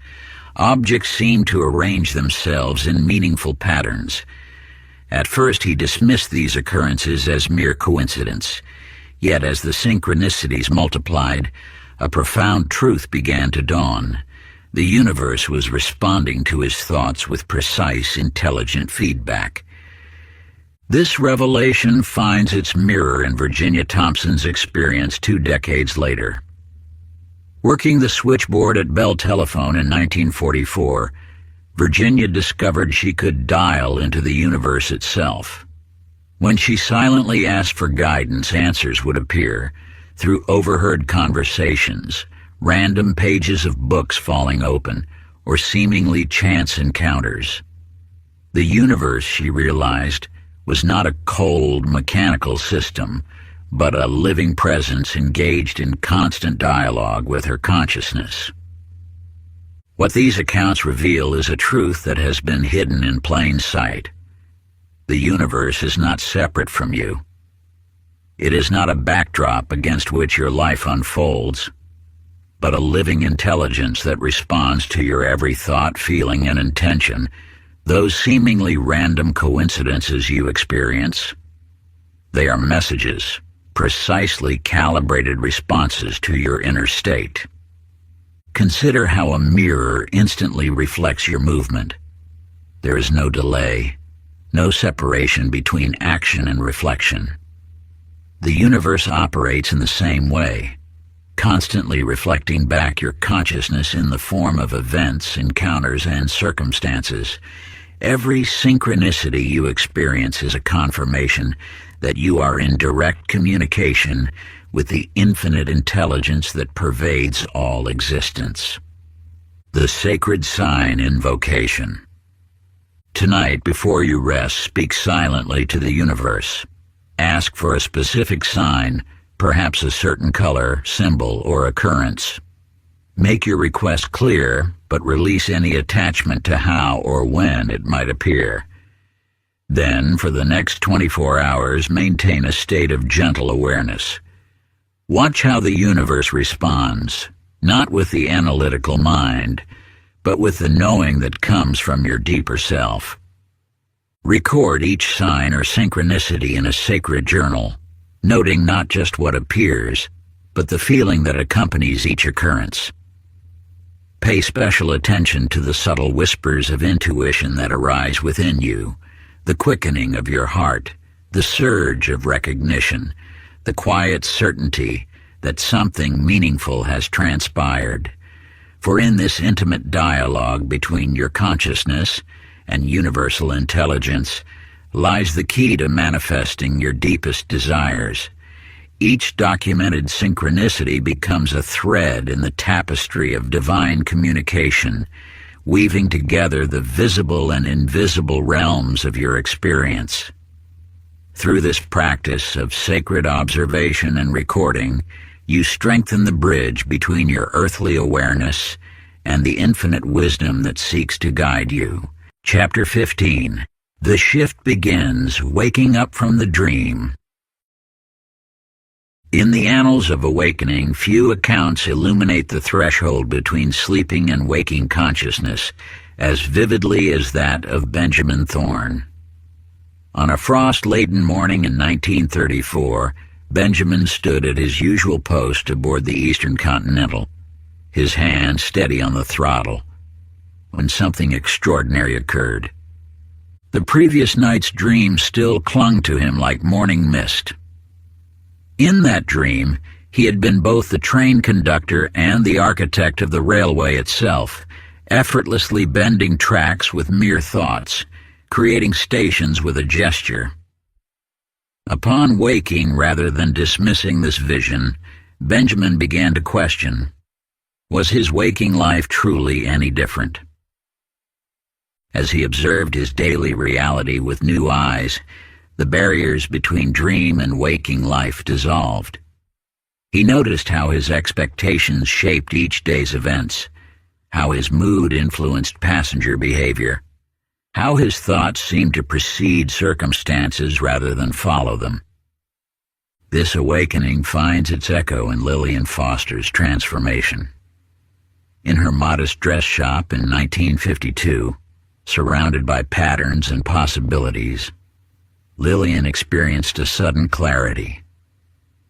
Objects seemed to arrange themselves in meaningful patterns. At first he dismissed these occurrences as mere coincidence. Yet as the synchronicities multiplied, a profound truth began to dawn. The universe was responding to his thoughts with precise, intelligent feedback. This revelation finds its mirror in Virginia Thompson's experience 2 decades later. Working the switchboard at Bell Telephone in 1944, Virginia discovered she could dial into the universe itself. When she silently asked for guidance, answers would appear through overheard conversations, random pages of books falling open, or seemingly chance encounters. The universe, she realized, was not a cold, mechanical system, but a living presence engaged in constant dialogue with her consciousness. What these accounts reveal is a truth that has been hidden in plain sight. The universe is not separate from you. It is not a backdrop against which your life unfolds, but a living intelligence that responds to your every thought, feeling, and intention. Those seemingly random coincidences you experience, they are messages, precisely calibrated responses to your inner state. Consider how a mirror instantly reflects your movement. There is no delay, no separation between action and reflection. The universe operates in the same way, constantly reflecting back your consciousness in the form of events, encounters, and circumstances. Every synchronicity you experience is a confirmation that you are in direct communication with the infinite intelligence that pervades all existence. The sacred sign invocation. Tonight, before you rest, speak silently to the universe. Ask for a specific sign, perhaps a certain color, symbol, or occurrence. Make your request clear, but release any attachment to how or when it might appear. Then, for the next 24 hours, maintain a state of gentle awareness. Watch how the universe responds, not with the analytical mind, but with the knowing that comes from your deeper self. Record each sign or synchronicity in a sacred journal, noting not just what appears, but the feeling that accompanies each occurrence. Pay special attention to the subtle whispers of intuition that arise within you, the quickening of your heart, the surge of recognition, the quiet certainty that something meaningful has transpired. For in this intimate dialogue between your consciousness and universal intelligence lies the key to manifesting your deepest desires. Each documented synchronicity becomes a thread in the tapestry of divine communication, weaving together the visible and invisible realms of your experience. Through this practice of sacred observation and recording, you strengthen the bridge between your earthly awareness and the infinite wisdom that seeks to guide you. Chapter 15. The shift begins, waking up from the dream. In the annals of awakening, few accounts illuminate the threshold between sleeping and waking consciousness as vividly as that of Benjamin Thorne. On a frost-laden morning in 1934, Benjamin stood at his usual post aboard the Eastern Continental, his hand steady on the throttle, when something extraordinary occurred. The previous night's dream still clung to him like morning mist. In that dream, he had been both the train conductor and the architect of the railway itself, effortlessly bending tracks with mere thoughts, creating stations with a gesture. Upon waking, rather than dismissing this vision, Benjamin began to question, was his waking life truly any different? As he observed his daily reality with new eyes, the barriers between dream and waking life dissolved. He noticed how his expectations shaped each day's events, how his mood influenced passenger behavior, how his thoughts seemed to precede circumstances rather than follow them. This awakening finds its echo in Lillian Foster's transformation. In her modest dress shop in 1952, surrounded by patterns and possibilities, Lillian experienced a sudden clarity.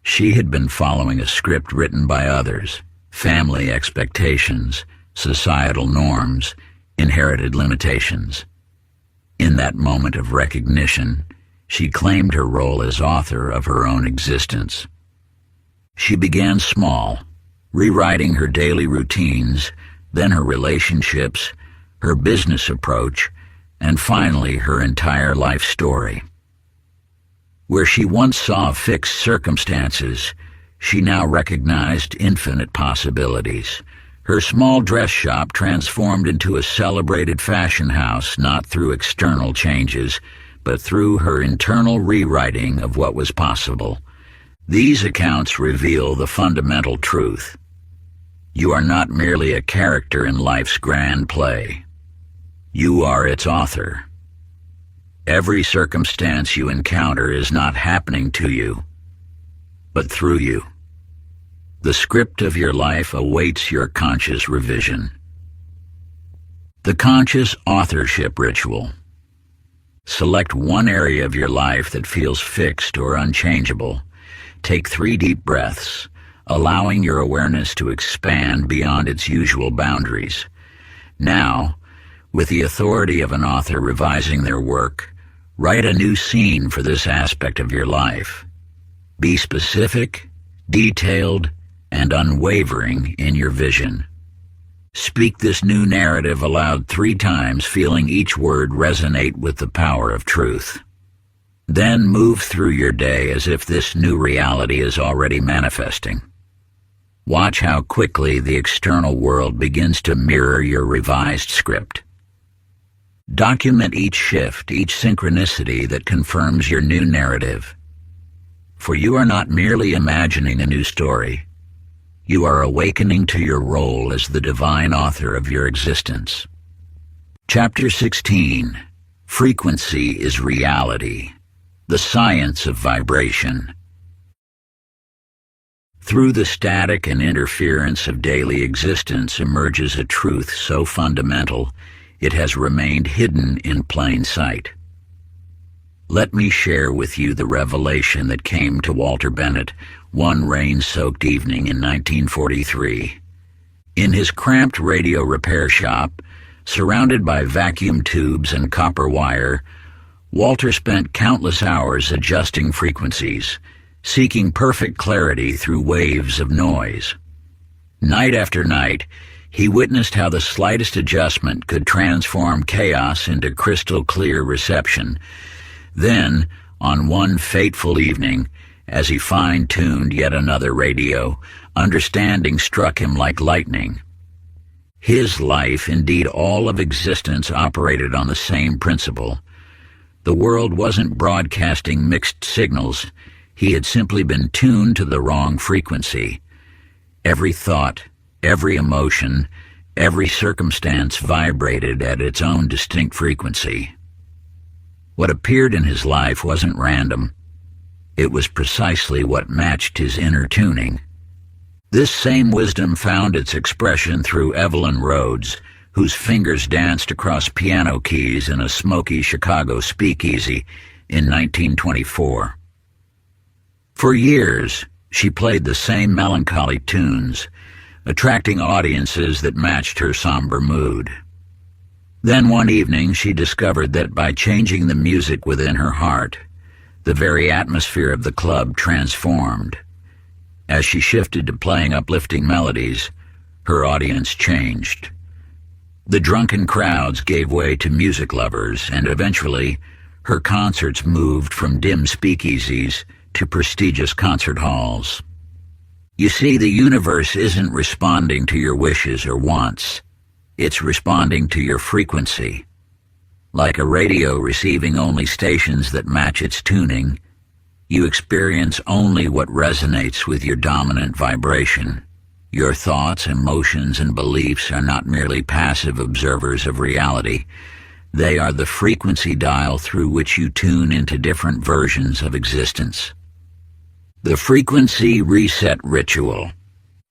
She had been following a script written by others, family expectations, societal norms, inherited limitations. In that moment of recognition, she claimed her role as author of her own existence. She began small, rewriting her daily routines, then her relationships, her business approach, and finally her entire life story. Where she once saw fixed circumstances, she now recognized infinite possibilities. Her small dress shop transformed into a celebrated fashion house, not through external changes, but through her internal rewriting of what was possible. These accounts reveal the fundamental truth. You are not merely a character in life's grand play. You are its author. Every circumstance you encounter is not happening to you, but through you. The script of your life awaits your conscious revision. The conscious authorship ritual. Select one area of your life that feels fixed or unchangeable. Take 3 deep breaths, allowing your awareness to expand beyond its usual boundaries. Now, with the authority of an author revising their work, write a new scene for this aspect of your life. Be specific, detailed, and unwavering in your vision. Speak this new narrative aloud 3 times, feeling each word resonate with the power of truth. Then move through your day as if this new reality is already manifesting. Watch how quickly the external world begins to mirror your revised script. Document each shift, each synchronicity that confirms your new narrative. For you are not merely imagining a new story. You are awakening to your role as the divine author of your existence. Chapter 16. Frequency is Reality. The Science of Vibration. Through the static and interference of daily existence emerges a truth so fundamental it has remained hidden in plain sight. Let me share with you the revelation that came to Walter Bennett one rain-soaked evening in 1943. In his cramped radio repair shop, surrounded by vacuum tubes and copper wire, Walter spent countless hours adjusting frequencies, seeking perfect clarity through waves of noise. Night after night, he witnessed how the slightest adjustment could transform chaos into crystal-clear reception. Then, on one fateful evening, as he fine-tuned yet another radio, understanding struck him like lightning. His life, indeed all of existence, operated on the same principle. The world wasn't broadcasting mixed signals. He had simply been tuned to the wrong frequency. Every thought, every emotion, every circumstance vibrated at its own distinct frequency. What appeared in his life wasn't random. It was precisely what matched his inner tuning. This same wisdom found its expression through Evelyn Rhodes, whose fingers danced across piano keys in a smoky Chicago speakeasy in 1924. For years, she played the same melancholy tunes, attracting audiences that matched her somber mood. Then one evening she discovered that by changing the music within her heart, the very atmosphere of the club transformed. As she shifted to playing uplifting melodies, her audience changed. The drunken crowds gave way to music lovers, and eventually, her concerts moved from dim speakeasies to prestigious concert halls. You see, the universe isn't responding to your wishes or wants. It's responding to your frequency. Like a radio receiving only stations that match its tuning, you experience only what resonates with your dominant vibration. Your thoughts, emotions, and beliefs are not merely passive observers of reality. They are the frequency dial through which you tune into different versions of existence. The Frequency Reset Ritual.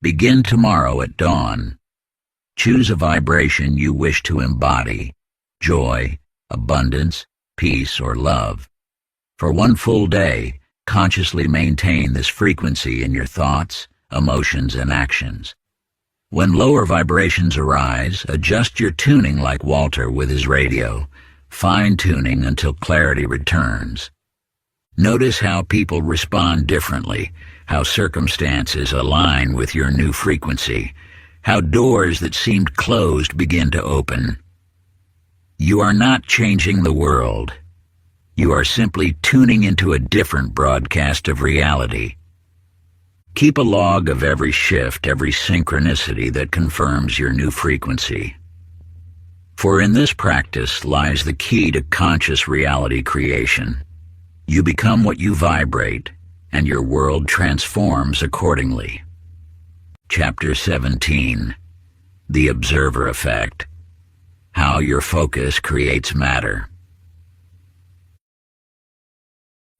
Begin tomorrow at dawn. Choose a vibration you wish to embody: joy, abundance, peace, or love. For one full day, consciously maintain this frequency in your thoughts, emotions, and actions. When lower vibrations arise, adjust your tuning like Walter with his radio, fine-tuning until clarity returns. Notice how people respond differently, how circumstances align with your new frequency, how doors that seemed closed begin to open. You are not changing the world. You are simply tuning into a different broadcast of reality. Keep a log of every shift, every synchronicity that confirms your new frequency. For in this practice lies the key to conscious reality creation. You become what you vibrate, and your world transforms accordingly. Chapter 17. The Observer Effect. How your focus creates matter.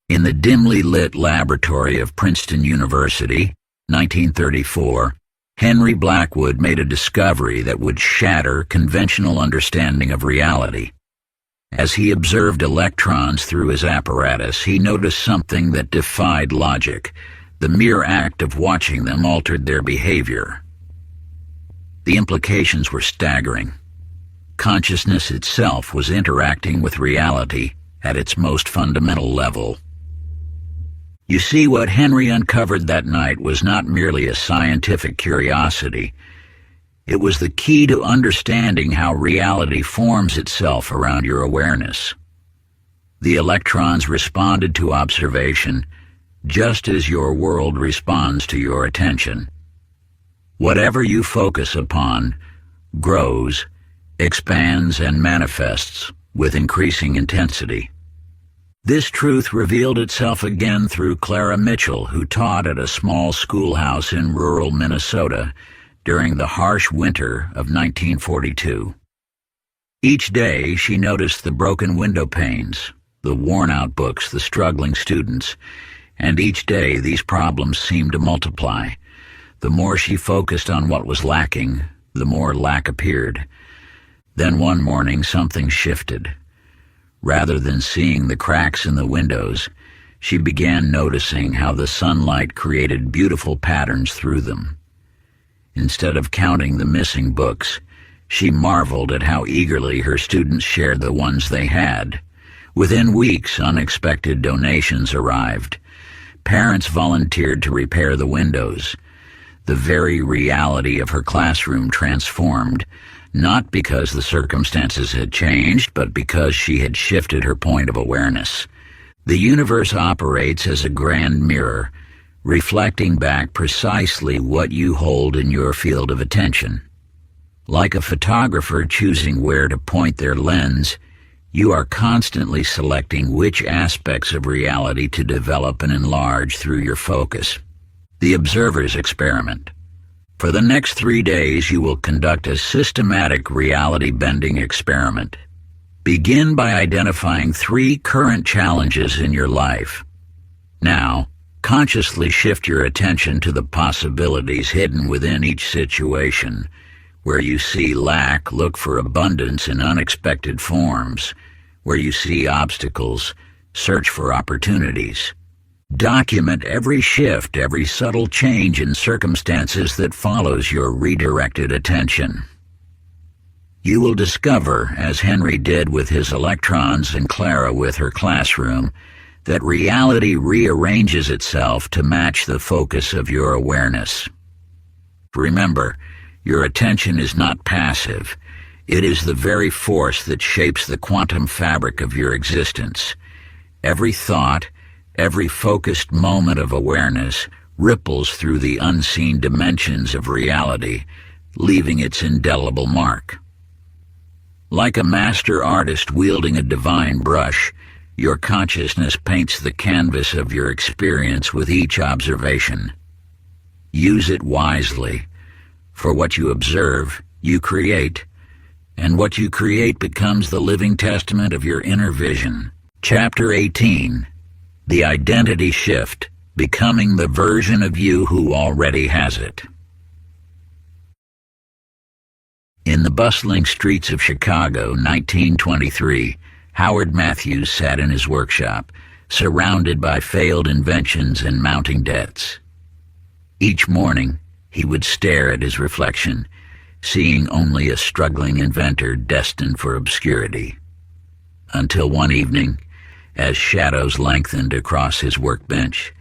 In the dimly lit laboratory of Princeton University, 1934, Henry Blackwood made a discovery that would shatter conventional understanding of reality. As he observed electrons through his apparatus, he noticed something that defied logic. The mere act of watching them altered their behavior. The implications were staggering. Consciousness itself was interacting with reality at its most fundamental level. You see, what Henry uncovered that night was not merely a scientific curiosity. It was the key to understanding how reality forms itself around your awareness. The electrons responded to observation, just as your world responds to your attention. Whatever you focus upon grows, expands, and manifests with increasing intensity. This truth revealed itself again through Clara Mitchell, who taught at a small schoolhouse in rural Minnesota during the harsh winter of 1942. Each day she noticed the broken window panes, the worn-out books, the struggling students, and each day these problems seemed to multiply. The more she focused on what was lacking, the more lack appeared. Then one morning something shifted. Rather than seeing the cracks in the windows, she began noticing how the sunlight created beautiful patterns through them. Instead of counting the missing books, she marveled at how eagerly her students shared the ones they had. Within weeks, unexpected donations arrived. Parents volunteered to repair the windows. The very reality of her classroom transformed, not because the circumstances had changed, but because she had shifted her point of awareness. The universe operates as a grand mirror, reflecting back precisely what you hold in your field of attention. Like a photographer choosing where to point their lens, you are constantly selecting which aspects of reality to develop and enlarge through your focus. The Observer's Experiment. For the next 3 days, you will conduct a systematic reality-bending experiment. Begin by identifying 3 current challenges in your life. Now, consciously shift your attention to the possibilities hidden within each situation. Where you see lack, look for abundance in unexpected forms. Where you see obstacles, search for opportunities. Document every shift, every subtle change in circumstances that follows your redirected attention. You will discover, as Henry did with his electrons and Clara with her classroom, that reality rearranges itself to match the focus of your awareness. Remember, your attention is not passive. It is the very force that shapes the quantum fabric of your existence. Every thought, every focused moment of awareness ripples through the unseen dimensions of reality, leaving its indelible mark. Like a master artist wielding a divine brush, your consciousness paints the canvas of your experience with each observation. Use it wisely. For what you observe, you create, and what you create becomes the living testament of your inner vision. Chapter 18. The Identity Shift, Becoming the Version of You Who Already Has It. In the bustling streets of Chicago, 1923, Howard Matthews sat in his workshop, surrounded by failed inventions and mounting debts. Each morning, he would stare at his reflection, seeing only a struggling inventor destined for obscurity. Until one evening, as shadows lengthened across his workbench,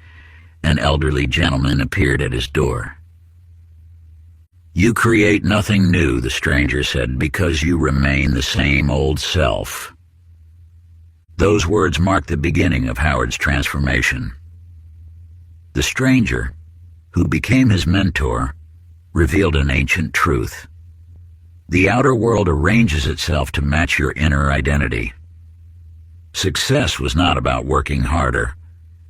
an elderly gentleman appeared at his door. "You create nothing new," the stranger said, "because you remain the same old self." Those words marked the beginning of Howard's transformation. The stranger, who became his mentor, revealed an ancient truth. The outer world arranges itself to match your inner identity. Success was not about working harder.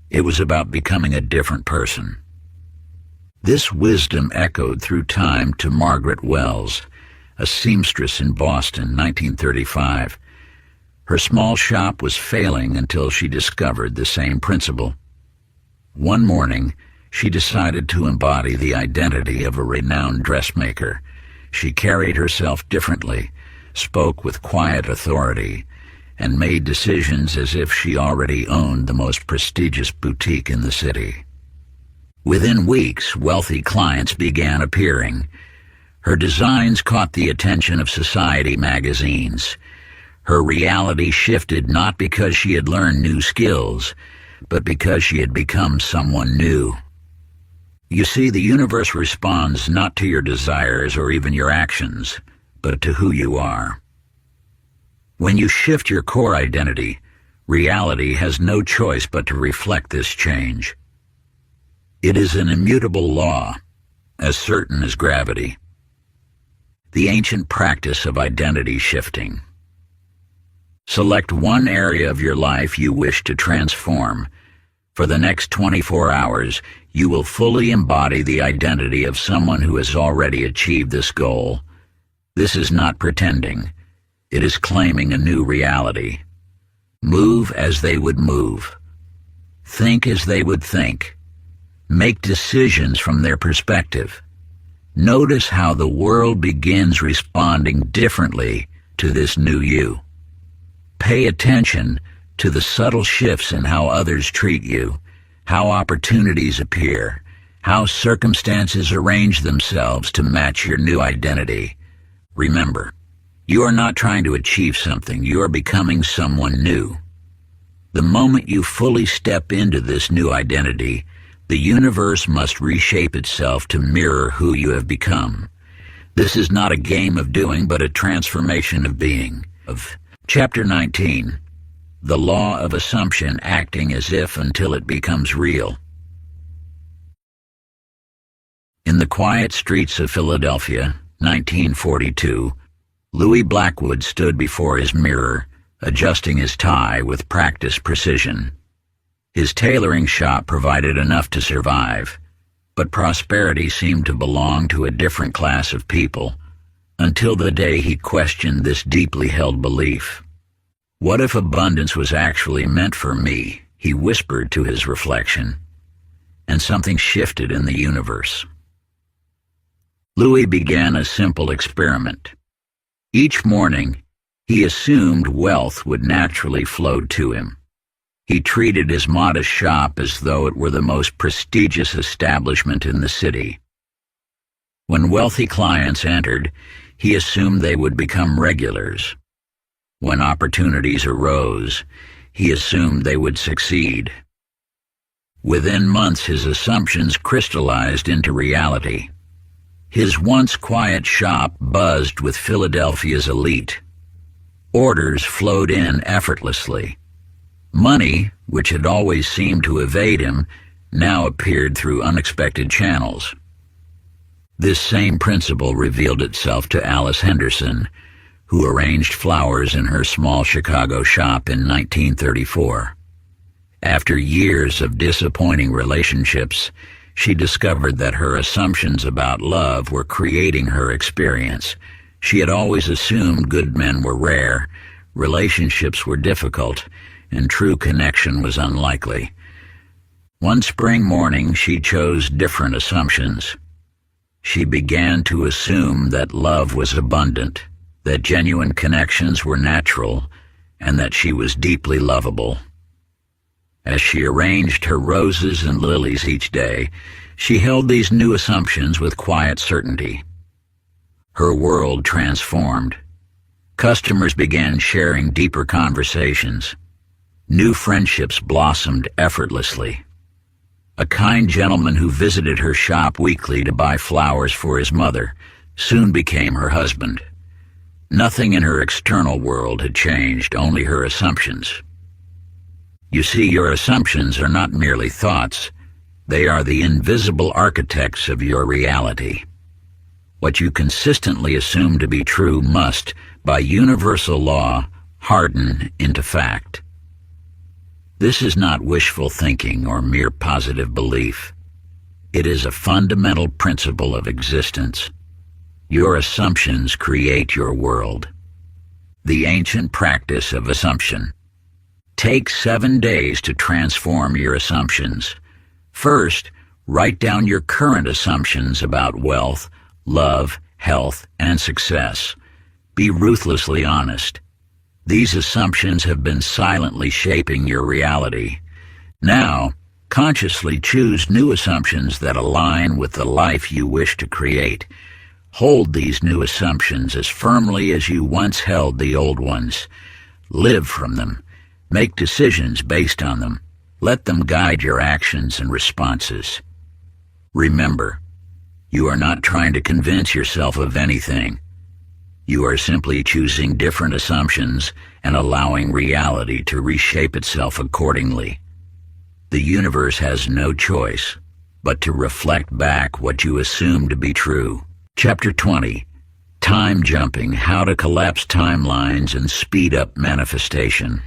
It was about becoming a different person. This wisdom echoed through time to Margaret Wells, a seamstress in Boston, 1935. Her small shop was failing until she discovered the same principle. One morning, she decided to embody the identity of a renowned dressmaker. She carried herself differently, spoke with quiet authority, and made decisions as if she already owned the most prestigious boutique in the city. Within weeks, wealthy clients began appearing. Her designs caught the attention of society magazines. Her reality shifted not because she had learned new skills, but because she had become someone new. You see, the universe responds not to your desires or even your actions, but to who you are. When you shift your core identity, reality has no choice but to reflect this change. It is an immutable law, as certain as gravity. The ancient practice of identity shifting. Select one area of your life you wish to transform. For the next 24 hours, you will fully embody the identity of someone who has already achieved this goal. This is not pretending. It is claiming a new reality. Move as they would move. Think as they would think. Make decisions from their perspective. Notice how the world begins responding differently to this new you. Pay attention to the subtle shifts in how others treat you, how opportunities appear, how circumstances arrange themselves to match your new identity. Remember, you are not trying to achieve something, you are becoming someone new. The moment you fully step into this new identity, the universe must reshape itself to mirror who you have become. This is not a game of doing, but a transformation of being. Chapter 19. The Law of Assumption, Acting as If Until It Becomes Real. In the quiet streets of Philadelphia, 1942, Louis Blackwood stood before his mirror, adjusting his tie with practiced precision. His tailoring shop provided enough to survive, but prosperity seemed to belong to a different class of people, until the day he questioned this deeply held belief. What if abundance was actually meant for me? He whispered to his reflection, and something shifted in the universe. Louis began a simple experiment. Each morning, he assumed wealth would naturally flow to him. He treated his modest shop as though it were the most prestigious establishment in the city. When wealthy clients entered, he assumed they would become regulars. When opportunities arose, he assumed they would succeed. Within months, his assumptions crystallized into reality. His once quiet shop buzzed with Philadelphia's elite. Orders flowed in effortlessly. Money, which had always seemed to evade him, now appeared through unexpected channels. This same principle revealed itself to Alice Henderson, who arranged flowers in her small Chicago shop in 1934. After years of disappointing relationships, she discovered that her assumptions about love were creating her experience. She had always assumed good men were rare, relationships were difficult, and true connection was unlikely. One spring morning, she chose different assumptions. She began to assume that love was abundant, that genuine connections were natural, and that she was deeply lovable. As she arranged her roses and lilies each day, she held these new assumptions with quiet certainty. Her world transformed. Customers began sharing deeper conversations. New friendships blossomed effortlessly. A kind gentleman who visited her shop weekly to buy flowers for his mother soon became her husband. Nothing in her external world had changed, only her assumptions. You see, your assumptions are not merely thoughts. They are the invisible architects of your reality. What you consistently assume to be true must, by universal law, harden into fact. This is not wishful thinking or mere positive belief. It is a fundamental principle of existence. Your assumptions create your world. The ancient practice of assumption. Take 7 days to transform your assumptions. First, write down your current assumptions about wealth, love, health, and success. Be ruthlessly honest. These assumptions have been silently shaping your reality. Now, consciously choose new assumptions that align with the life you wish to create. Hold these new assumptions as firmly as you once held the old ones. Live from them. Make decisions based on them. Let them guide your actions and responses. Remember, you are not trying to convince yourself of anything. You are simply choosing different assumptions and allowing reality to reshape itself accordingly. The universe has no choice but to reflect back what you assume to be true. Chapter 20. Time Jumping: How to Collapse Timelines and Speed Up Manifestation.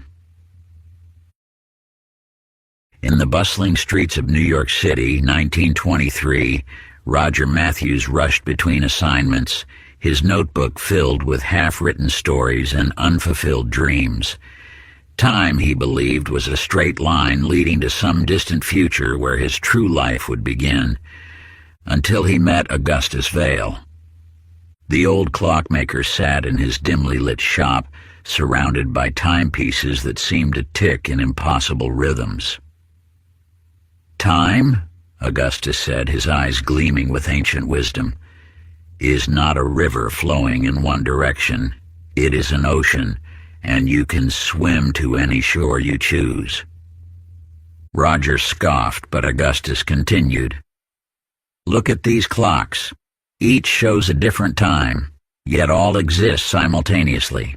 In the bustling streets of New York City, 1923, Roger Matthews rushed between assignments, his notebook filled with half-written stories and unfulfilled dreams. Time, he believed, was a straight line leading to some distant future where his true life would begin, until he met Augustus Vail. The old clockmaker sat in his dimly lit shop, surrounded by timepieces that seemed to tick in impossible rhythms. "Time," Augustus said, his eyes gleaming with ancient wisdom, "is not a river flowing in one direction. It is an ocean, and you can swim to any shore you choose." Roger scoffed, but Augustus continued. "Look at these clocks. Each shows a different time, yet all exist simultaneously.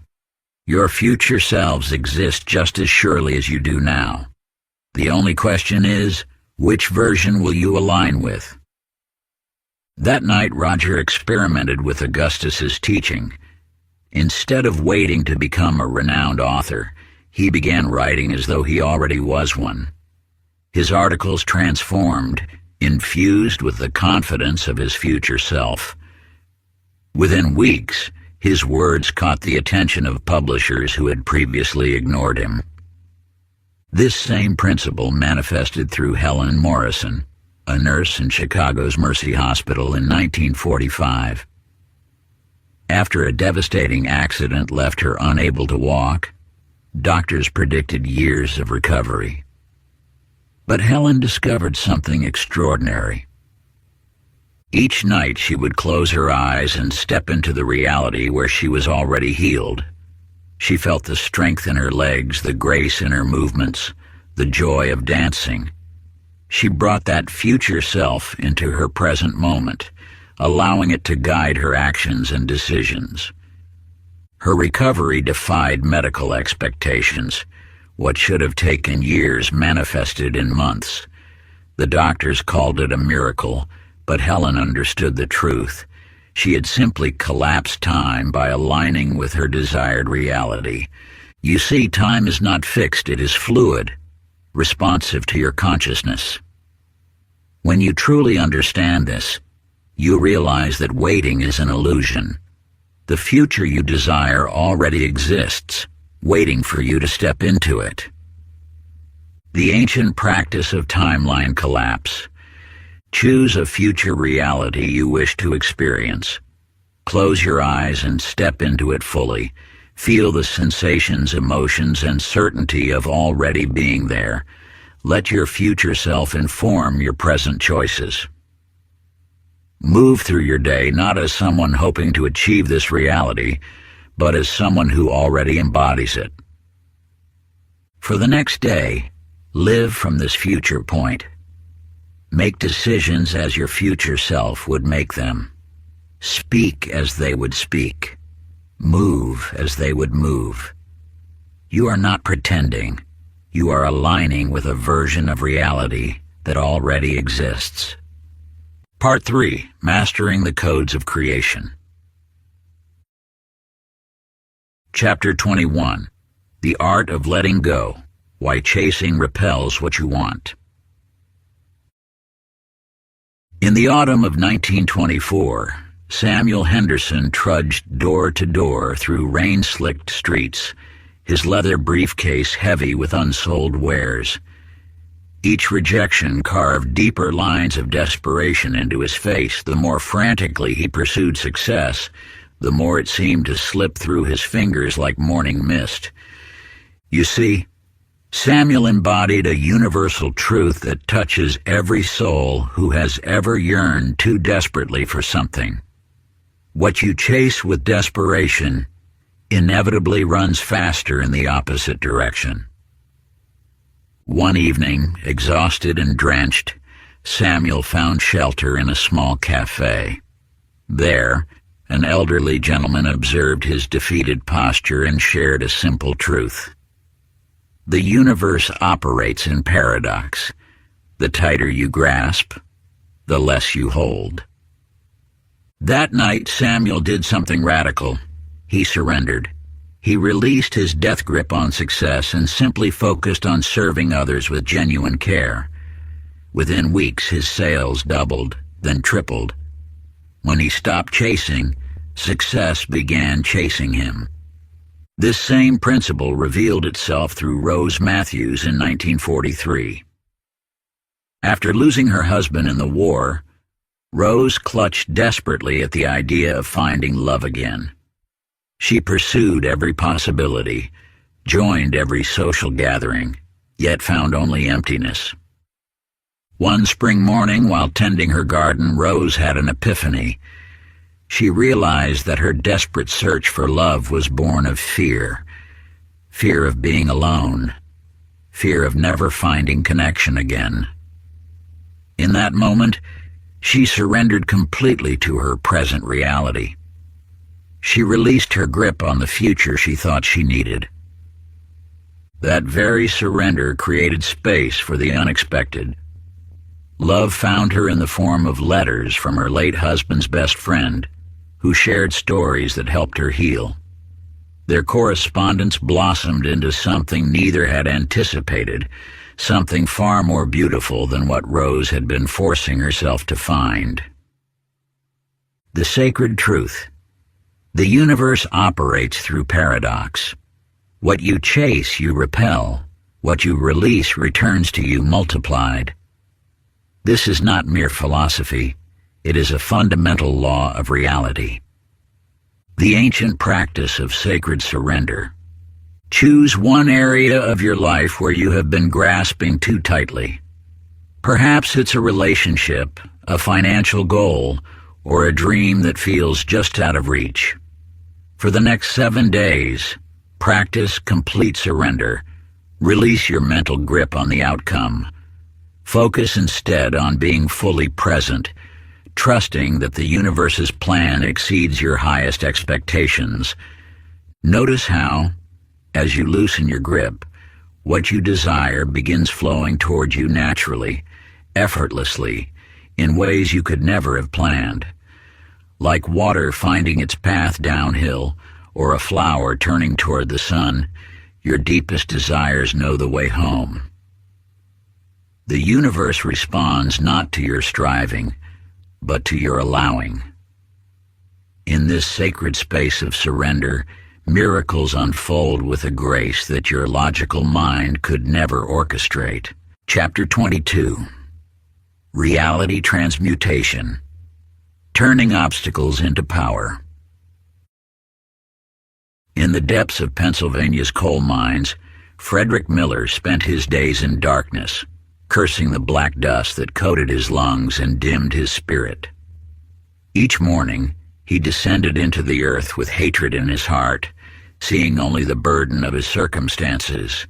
Your future selves exist just as surely as you do now. The only question is, which version will you align with?" That night, Roger experimented with Augustus's teaching. Instead of waiting to become a renowned author, he began writing as though he already was one. His articles transformed, infused with the confidence of his future self. Within weeks, his words caught the attention of publishers who had previously ignored him. This same principle manifested through Helen Morrison, a nurse in Chicago's Mercy Hospital in 1945. After a devastating accident left her unable to walk, doctors predicted years of recovery. But Helen discovered something extraordinary. Each night she would close her eyes and step into the reality where she was already healed. She felt the strength in her legs, the grace in her movements, the joy of dancing. She brought that future self into her present moment, allowing it to guide her actions and decisions. Her recovery defied medical expectations. What should have taken years manifested in months. The doctors called it a miracle, but Helen understood the truth. She had simply collapsed time by aligning with her desired reality. You see, time is not fixed, it is fluid, responsive to your consciousness. When you truly understand this, you realize that waiting is an illusion. The future you desire already exists, waiting for you to step into it. The ancient practice of timeline collapse. Choose a future reality you wish to experience. Close your eyes and step into it fully. Feel the sensations, emotions, and certainty of already being there. Let your future self inform your present choices. Move through your day not as someone hoping to achieve this reality, but as someone who already embodies it. For the next day, live from this future point. Make decisions as your future self would make them. Speak as they would speak. Move as they would move. You are not pretending. You are aligning with a version of reality that already exists. Part 3. Mastering the Codes of Creation. Chapter 21. The Art of Letting Go. Why Chasing Repels What You Want. In the autumn of 1924, Samuel Henderson trudged door to door through rain-slicked streets, his leather briefcase heavy with unsold wares. Each rejection carved deeper lines of desperation into his face. The more frantically he pursued success, the more it seemed to slip through his fingers like morning mist. You see, Samuel embodied a universal truth that touches every soul who has ever yearned too desperately for something. What you chase with desperation inevitably runs faster in the opposite direction. One evening, exhausted and drenched, Samuel found shelter in a small cafe. There, an elderly gentleman observed his defeated posture and shared a simple truth. The universe operates in paradox. The tighter you grasp, the less you hold. That night, Samuel did something radical. He surrendered. He released his death grip on success and simply focused on serving others with genuine care. Within weeks, his sales doubled, then tripled. When he stopped chasing, success began chasing him. This same principle revealed itself through Rose Matthews in 1943. After losing her husband in the war, Rose clutched desperately at the idea of finding love again. She pursued every possibility, joined every social gathering, yet found only emptiness. One spring morning, while tending her garden, Rose had an epiphany. She realized that her desperate search for love was born of fear. Fear of being alone. Fear of never finding connection again. In that moment, she surrendered completely to her present reality. She released her grip on the future she thought she needed. That very surrender created space for the unexpected. Love found her in the form of letters from her late husband's best friend, who shared stories that helped her heal. Their correspondence blossomed into something neither had anticipated, something far more beautiful than what Rose had been forcing herself to find. The sacred truth. The universe operates through paradox. What you chase, you repel. What you release returns to you multiplied. This is not mere philosophy. It is a fundamental law of reality. The ancient practice of sacred surrender. Choose one area of your life where you have been grasping too tightly. Perhaps it's a relationship, a financial goal, or a dream that feels just out of reach. For the next 7 days, practice complete surrender. Release your mental grip on the outcome. Focus instead on being fully present, trusting that the universe's plan exceeds your highest expectations. Notice how, as you loosen your grip, what you desire begins flowing toward you naturally, effortlessly, in ways you could never have planned. Like water finding its path downhill, or a flower turning toward the sun, your deepest desires know the way home. The universe responds not to your striving, but to your allowing. In this sacred space of surrender, miracles unfold with a grace that your logical mind could never orchestrate. Chapter 22. Reality Transmutation. Turning Obstacles into Power. In the depths of Pennsylvania's coal mines, Frederick Miller spent his days in darkness, cursing the black dust that coated his lungs and dimmed his spirit. Each morning, he descended into the earth with hatred in his heart, seeing only the burden of his circumstances.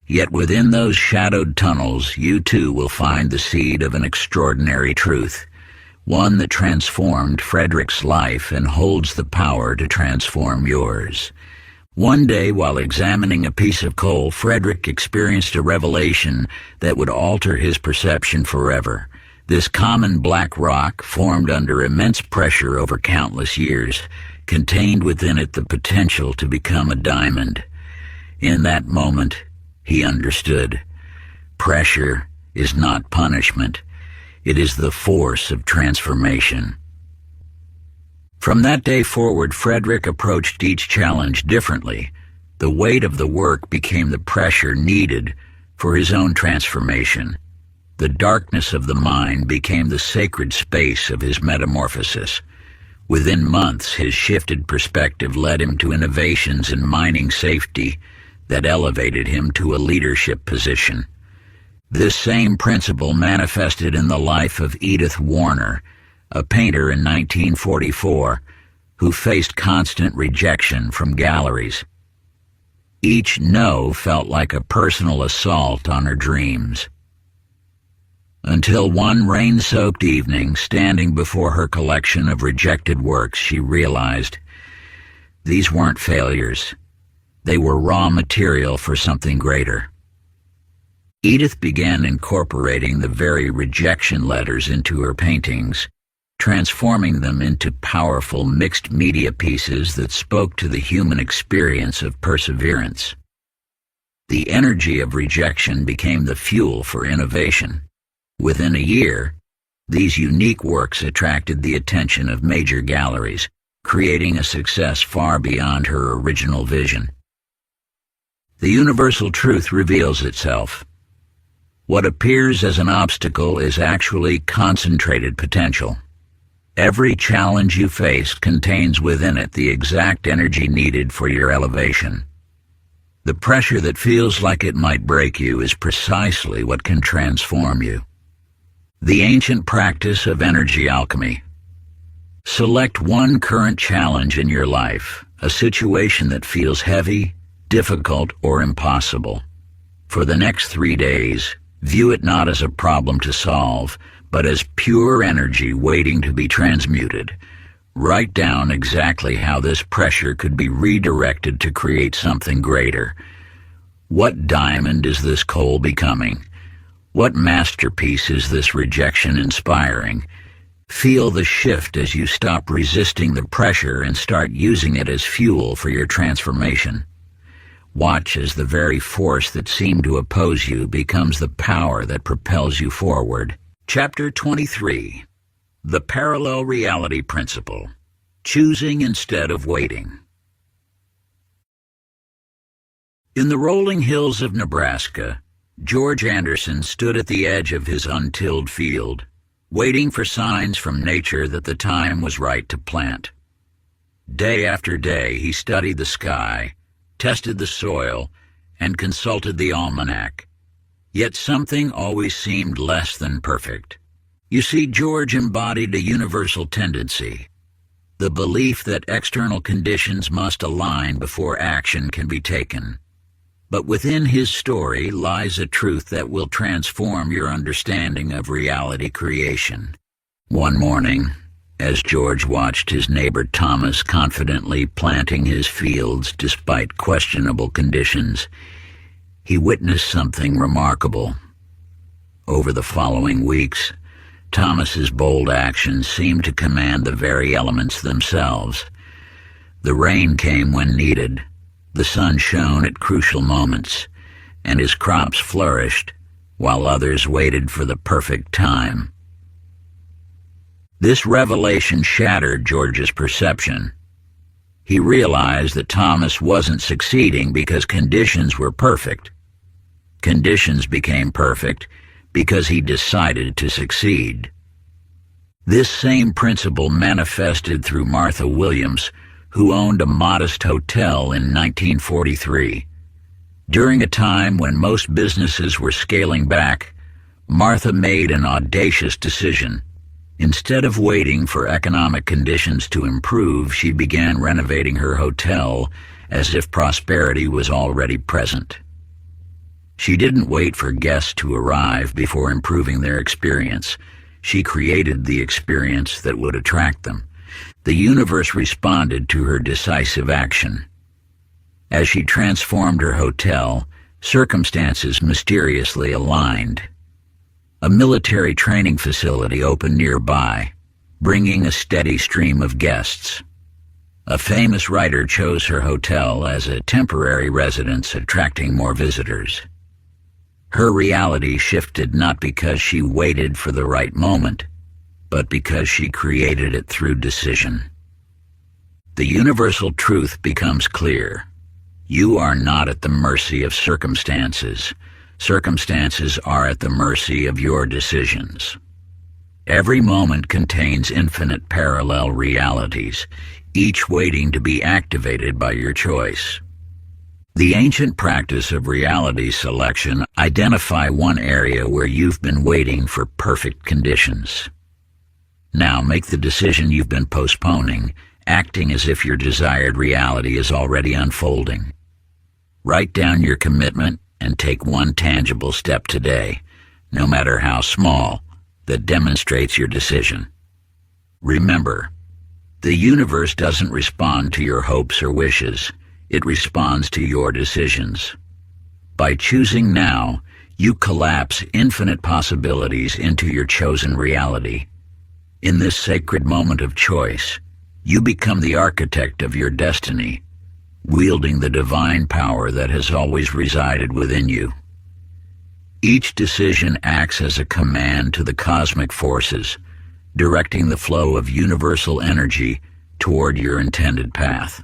Yet within those shadowed tunnels, you too will find the seed of an extraordinary truth, one that transformed Frederick's life and holds the power to transform yours. One day, while examining a piece of coal, Frederick experienced a revelation that would alter his perception forever. This common black rock, formed under immense pressure over countless years, contained within it the potential to become a diamond. In that moment, he understood. Pressure is not punishment. It is the force of transformation. From that day forward, Frederick approached each challenge differently. The weight of the work became the pressure needed for his own transformation. The darkness of the mind became the sacred space of his metamorphosis. Within months, his shifted perspective led him to innovations in mining safety that elevated him to a leadership position. This same principle manifested in the life of Edith Warner, a painter in 1944, who faced constant rejection from galleries. Each no felt like a personal assault on her dreams. Until one rain-soaked evening, standing before her collection of rejected works, she realized these weren't failures. They were raw material for something greater. Edith began incorporating the very rejection letters into her paintings, transforming them into powerful mixed-media pieces that spoke to the human experience of perseverance. The energy of rejection became the fuel for innovation. Within a year, these unique works attracted the attention of major galleries, creating a success far beyond her original vision. The universal truth reveals itself. What appears as an obstacle is actually concentrated potential. Every challenge you face contains within it the exact energy needed for your elevation. The pressure that feels like it might break you is precisely what can transform you. The ancient practice of energy alchemy. Select one current challenge in your life, a situation that feels heavy, difficult, or impossible. For the next 3 days, view it not as a problem to solve, but as pure energy waiting to be transmuted. Write down exactly how this pressure could be redirected to create something greater. What diamond is this coal becoming? What masterpiece is this rejection inspiring? Feel the shift as you stop resisting the pressure and start using it as fuel for your transformation. Watch as the very force that seemed to oppose you becomes the power that propels you forward. Chapter 23. The Parallel Reality Principle. Choosing instead of waiting. In the rolling hills of Nebraska, George Anderson stood at the edge of his untilled field, waiting for signs from nature that the time was right to plant. Day after day he studied the sky, tested the soil, and consulted the almanac. Yet something always seemed less than perfect. You see, George embodied a universal tendency, the belief that external conditions must align before action can be taken. But within his story lies a truth that will transform your understanding of reality creation. One morning, as George watched his neighbor Thomas confidently planting his fields despite questionable conditions, he witnessed something remarkable. Over the following weeks, Thomas's bold actions seemed to command the very elements themselves. The rain came when needed, the sun shone at crucial moments, and his crops flourished while others waited for the perfect time. This revelation shattered George's perception. He realized that Thomas wasn't succeeding because conditions were perfect. Conditions became perfect because he decided to succeed. This same principle manifested through Martha Williams, who owned a modest hotel in 1943. During a time when most businesses were scaling back, Martha made an audacious decision. Instead of waiting for economic conditions to improve, she began renovating her hotel as if prosperity was already present. She didn't wait for guests to arrive before improving their experience. She created the experience that would attract them. The universe responded to her decisive action. As she transformed her hotel, circumstances mysteriously aligned. A military training facility opened nearby, bringing a steady stream of guests. A famous writer chose her hotel as a temporary residence, attracting more visitors. Her reality shifted not because she waited for the right moment, but because she created it through decision. The universal truth becomes clear. You are not at the mercy of circumstances. Circumstances are at the mercy of your decisions. Every moment contains infinite parallel realities, each waiting to be activated by your choice. The ancient practice of reality selection identifies one area where you've been waiting for perfect conditions. Now make the decision you've been postponing, acting as if your desired reality is already unfolding. Write down your commitment and take one tangible step today, no matter how small, that demonstrates your decision. Remember, the universe doesn't respond to your hopes or wishes. It responds to your decisions. By choosing now, you collapse infinite possibilities into your chosen reality. In this sacred moment of choice, you become the architect of your destiny, wielding the divine power that has always resided within you. Each decision acts as a command to the cosmic forces, directing the flow of universal energy toward your intended path.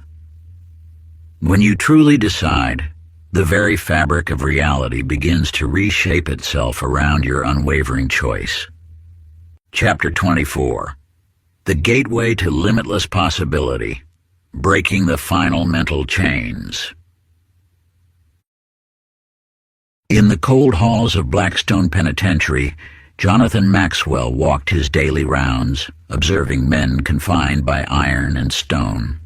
When you truly decide, the very fabric of reality begins to reshape itself around your unwavering choice. Chapter 24. The Gateway to Limitless Possibility. Breaking the Final Mental Chains. In the cold halls of Blackstone Penitentiary, Jonathan Maxwell walked his daily rounds, observing men confined by iron and stone.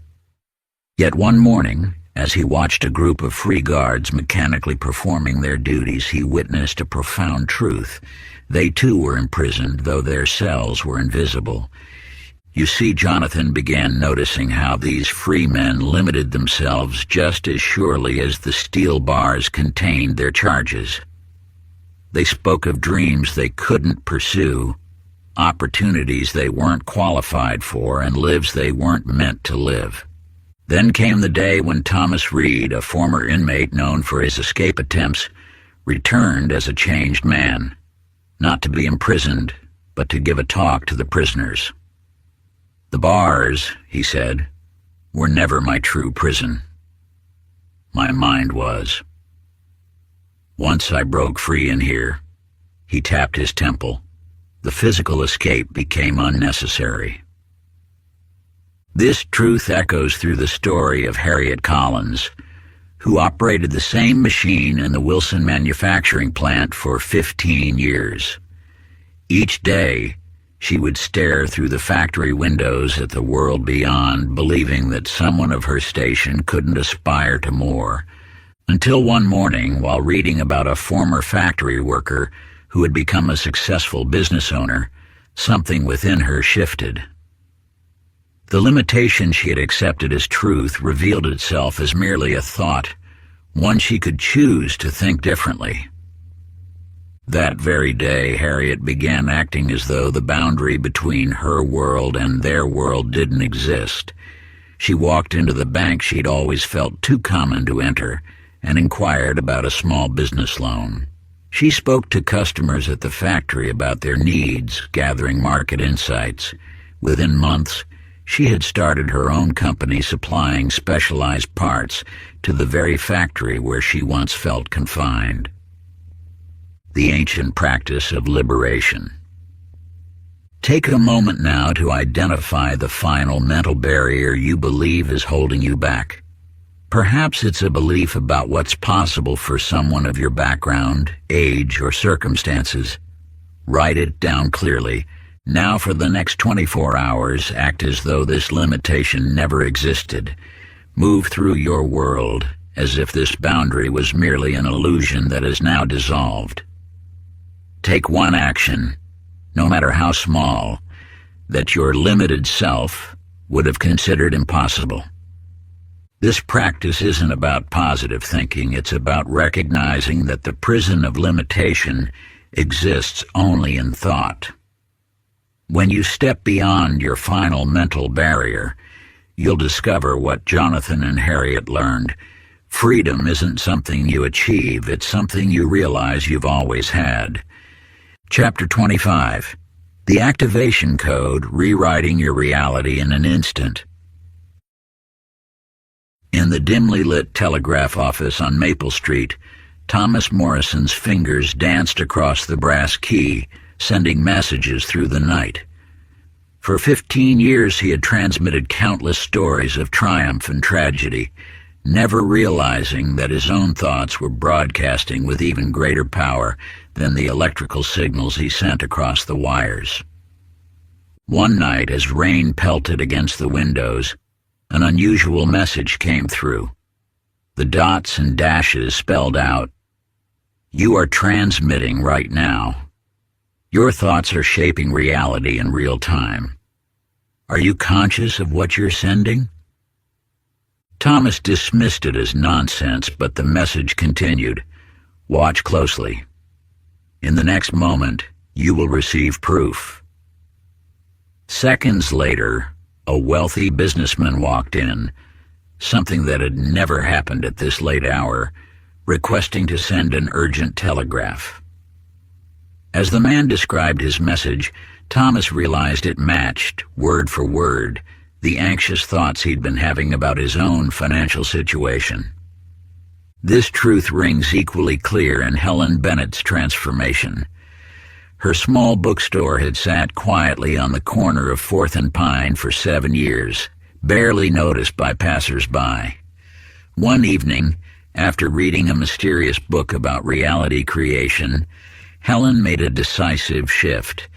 Yet one morning, as he watched a group of free guards mechanically performing their duties, he witnessed a profound truth. They too were imprisoned, though their cells were invisible. You see, Jonathan began noticing how these free men limited themselves just as surely as the steel bars contained their charges. They spoke of dreams they couldn't pursue, opportunities they weren't qualified for, and lives they weren't meant to live. Then came the day when Thomas Reed, a former inmate known for his escape attempts, returned as a changed man, not to be imprisoned, but to give a talk to the prisoners. "The bars," he said, "were never my true prison. My mind was." Once I broke free in here, he tapped his temple. The physical escape became unnecessary. This truth echoes through the story of Harriet Collins, who operated the same machine in the Wilson manufacturing plant for 15 years. Each day, she would stare through the factory windows at the world beyond, believing that someone of her station couldn't aspire to more, until one morning, while reading about a former factory worker who had become a successful business owner, something within her shifted. The limitation she had accepted as truth revealed itself as merely a thought, one she could choose to think differently. That very day, Harriet began acting as though the boundary between her world and their world didn't exist. She walked into the bank she'd always felt too common to enter and inquired about a small business loan. She spoke to customers at the factory about their needs, gathering market insights. Within months, she had started her own company supplying specialized parts to the very factory where she once felt confined. The ancient practice of liberation. Take a moment now to identify the final mental barrier you believe is holding you back. Perhaps it's a belief about what's possible for someone of your background, age, or circumstances. Write it down clearly. Now for the next 24 hours, act as though this limitation never existed. Move through your world as if this boundary was merely an illusion that is now dissolved. Take one action, no matter how small, that your limited self would have considered impossible. This practice isn't about positive thinking, it's about recognizing that the prison of limitation exists only in thought. When you step beyond your final mental barrier, you'll discover what Jonathan and Harriet learned. Freedom isn't something you achieve, it's something you realize you've always had. Chapter 25. The Activation Code, Rewriting Your Reality in an Instant. In the dimly lit telegraph office on Maple Street, Thomas Morrison's fingers danced across the brass key, sending messages through the night. For 15 years he had transmitted countless stories of triumph and tragedy, never realizing that his own thoughts were broadcasting with even greater power than the electrical signals he sent across the wires. One night, as rain pelted against the windows, an unusual message came through. The dots and dashes spelled out, "You are transmitting right now. Your thoughts are shaping reality in real time. Are you conscious of what you're sending?" Thomas dismissed it as nonsense, but the message continued. "Watch closely. In the next moment, you will receive proof." Seconds later, a wealthy businessman walked in, something that had never happened at this late hour, requesting to send an urgent telegraph. As the man described his message, Thomas realized it matched, word for word, the anxious thoughts he'd been having about his own financial situation. This truth rings equally clear in Helen Bennett's transformation. Her small bookstore had sat quietly on the corner of 4th and Pine for 7 years, barely noticed by passers-by. One evening, after reading a mysterious book about reality creation, Helen made a decisive shift.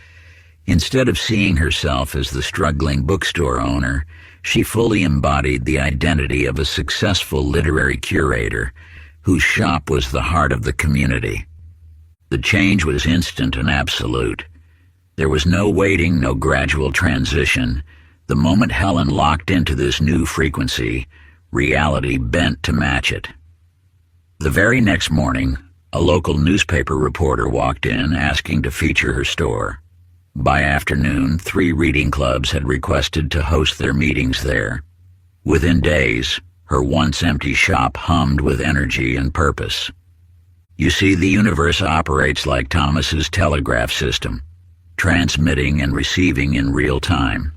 Instead of seeing herself as the struggling bookstore owner, she fully embodied the identity of a successful literary curator whose shop was the heart of the community. The change was instant and absolute. There was no waiting, no gradual transition. The moment Helen locked into this new frequency, reality bent to match it. The very next morning, a local newspaper reporter walked in asking to feature her store. By afternoon, 3 reading clubs had requested to host their meetings there. Within days, her once empty shop hummed with energy and purpose. You see, the universe operates like Thomas's telegraph system, transmitting and receiving in real time.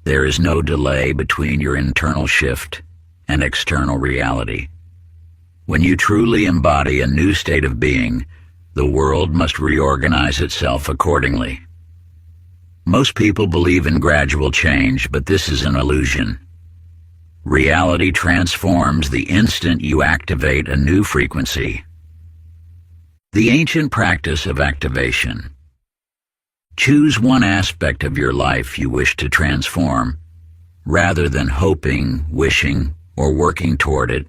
There is no delay between your internal shift and external reality. When you truly embody a new state of being, the world must reorganize itself accordingly. Most people believe in gradual change, but this is an illusion. Reality transforms the instant you activate a new frequency. The ancient practice of activation. Choose one aspect of your life you wish to transform. Rather than hoping, wishing, or working toward it,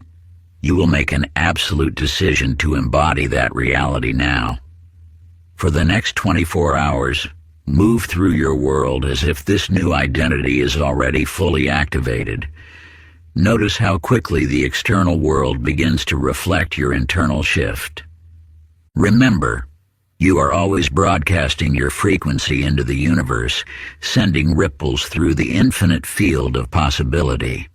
you will make an absolute decision to embody that reality now. For the next 24 hours, move through your world as if this new identity is already fully activated. Notice how quickly the external world begins to reflect your internal shift. Remember, you are always broadcasting your frequency into the universe, sending ripples through the infinite field of possibility.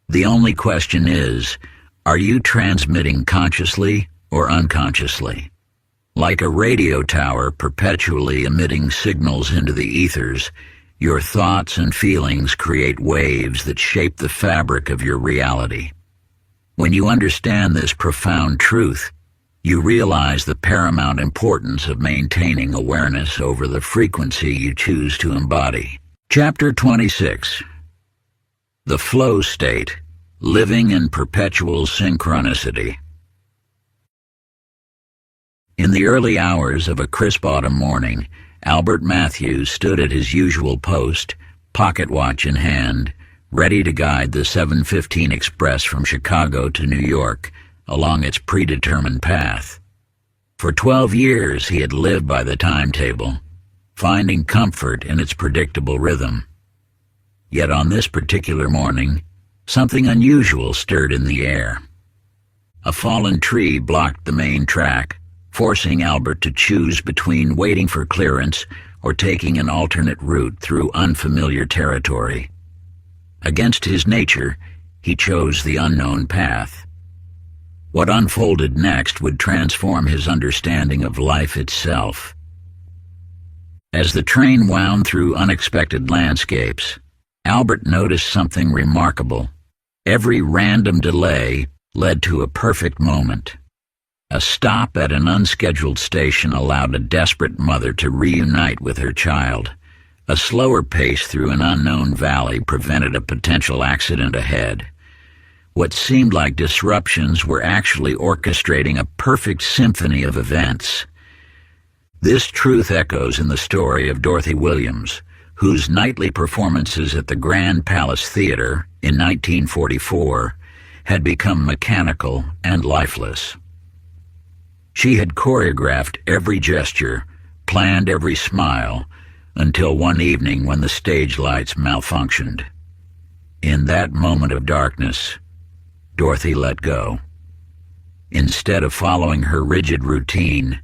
The only question is, are you transmitting consciously or unconsciously? Like a radio tower perpetually emitting signals into the ethers, your thoughts and feelings create waves that shape the fabric of your reality. When you understand this profound truth, you realize the paramount importance of maintaining awareness over the frequency you choose to embody. Chapter 26. The Flow State, Living in Perpetual Synchronicity. In the early hours of a crisp autumn morning, Albert Matthews stood at his usual post, pocket watch in hand, ready to guide the 7:15 express from Chicago to New York along its predetermined path. For 12 years he had lived by the timetable, finding comfort in its predictable rhythm. Yet on this particular morning, something unusual stirred in the air. A fallen tree blocked the main track, forcing Albert to choose between waiting for clearance or taking an alternate route through unfamiliar territory. Against his nature, he chose the unknown path. What unfolded next would transform his understanding of life itself. As the train wound through unexpected landscapes, Albert noticed something remarkable. Every random delay led to a perfect moment. A stop at an unscheduled station allowed a desperate mother to reunite with her child. A slower pace through an unknown valley prevented a potential accident ahead. What seemed like disruptions were actually orchestrating a perfect symphony of events. This truth echoes in the story of Dorothy Williams, whose nightly performances at the Grand Palace Theater in 1944 had become mechanical and lifeless. She had choreographed every gesture, planned every smile, until one evening when the stage lights malfunctioned. In that moment of darkness, Dorothy let go. Instead of following her rigid routine,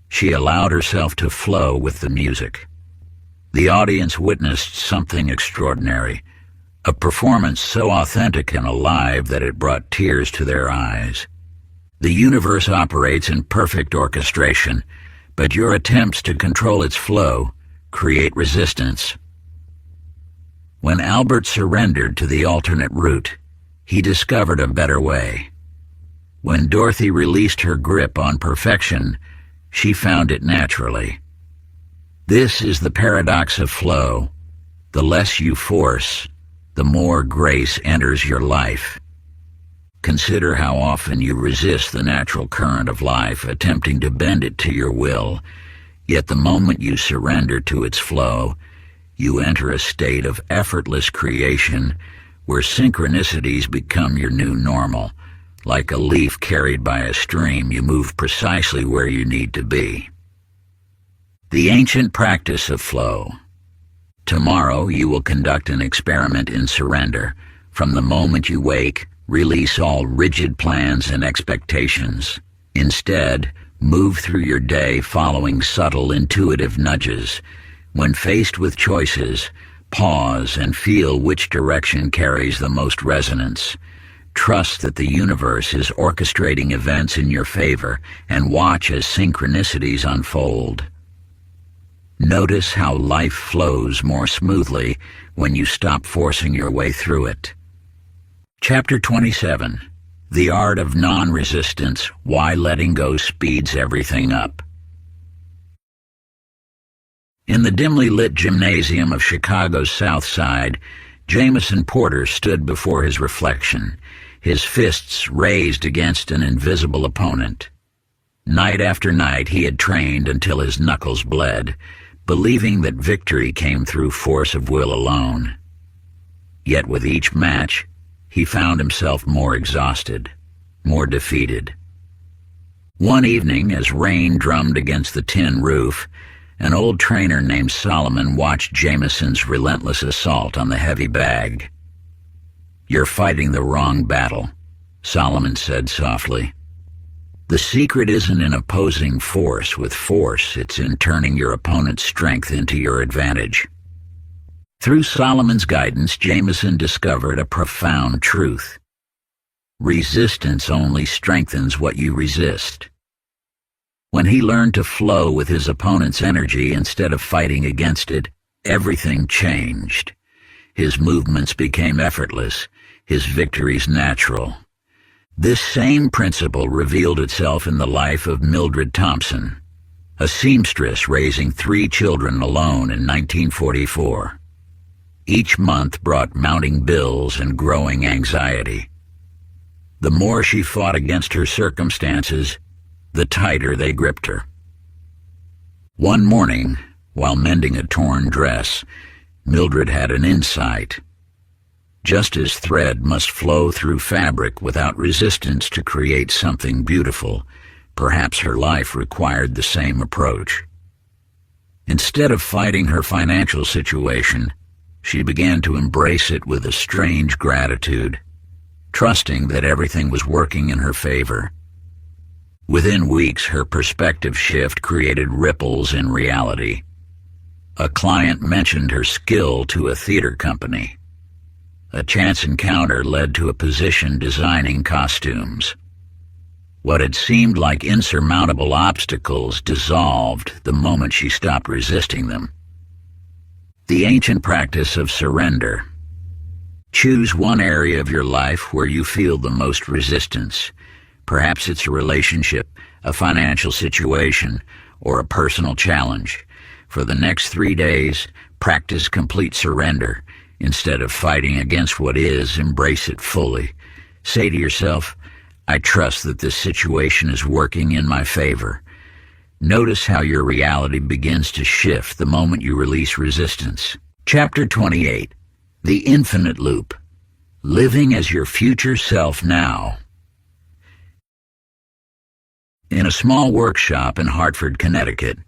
she allowed herself to flow with the music. The audience witnessed something extraordinary, a performance so authentic and alive that it brought tears to their eyes. The universe operates in perfect orchestration, but your attempts to control its flow create resistance. When Albert surrendered to the alternate route, he discovered a better way. When Dorothy released her grip on perfection, she found it naturally. This is the paradox of flow. The less you force, the more grace enters your life. Consider how often you resist the natural current of life, attempting to bend it to your will. Yet the moment you surrender to its flow, you enter a state of effortless creation where synchronicities become your new normal. Like a leaf carried by a stream, you move precisely where you need to be. The ancient practice of flow. Tomorrow you will conduct an experiment in surrender. From the moment you wake, release all rigid plans and expectations. Instead, move through your day following subtle intuitive nudges. When faced with choices, pause and feel which direction carries the most resonance. Trust that the universe is orchestrating events in your favor and watch as synchronicities unfold. Notice how life flows more smoothly when you stop forcing your way through it. Chapter 27. The Art of Non-Resistance, Why Letting Go Speeds Everything Up. In the dimly lit gymnasium of Chicago's South Side, Jameson Porter stood before his reflection, his fists raised against an invisible opponent. Night after night he had trained until his knuckles bled, believing that victory came through force of will alone. Yet with each match, he found himself more exhausted, more defeated. One evening, as rain drummed against the tin roof, an old trainer named Solomon watched Jameson's relentless assault on the heavy bag. "You're fighting the wrong battle," Solomon said softly. "The secret isn't in opposing force with force, it's in turning your opponent's strength into your advantage." Through Solomon's guidance, Jameson discovered a profound truth. Resistance only strengthens what you resist. When he learned to flow with his opponent's energy instead of fighting against it, everything changed. His movements became effortless, his victories natural. This same principle revealed itself in the life of Mildred Thompson, a seamstress raising 3 children alone in 1944. Each month brought mounting bills and growing anxiety. The more she fought against her circumstances, the tighter they gripped her. One morning, while mending a torn dress, Mildred had an insight. Just as thread must flow through fabric without resistance to create something beautiful, perhaps her life required the same approach. Instead of fighting her financial situation, she began to embrace it with a strange gratitude, trusting that everything was working in her favor. Within weeks, her perspective shift created ripples in reality. A client mentioned her skill to a theater company. A chance encounter led to a position designing costumes. What had seemed like insurmountable obstacles dissolved the moment she stopped resisting them. The ancient practice of surrender. Choose one area of your life where you feel the most resistance. Perhaps it's a relationship, a financial situation, or a personal challenge. For the next 3 days, practice complete surrender. Instead of fighting against what is, embrace it fully. Say to yourself, "I trust that this situation is working in my favor." Notice how your reality begins to shift the moment you release resistance. Chapter 28. The Infinite Loop. Living as your future self now. In a small workshop in Hartford, Connecticut,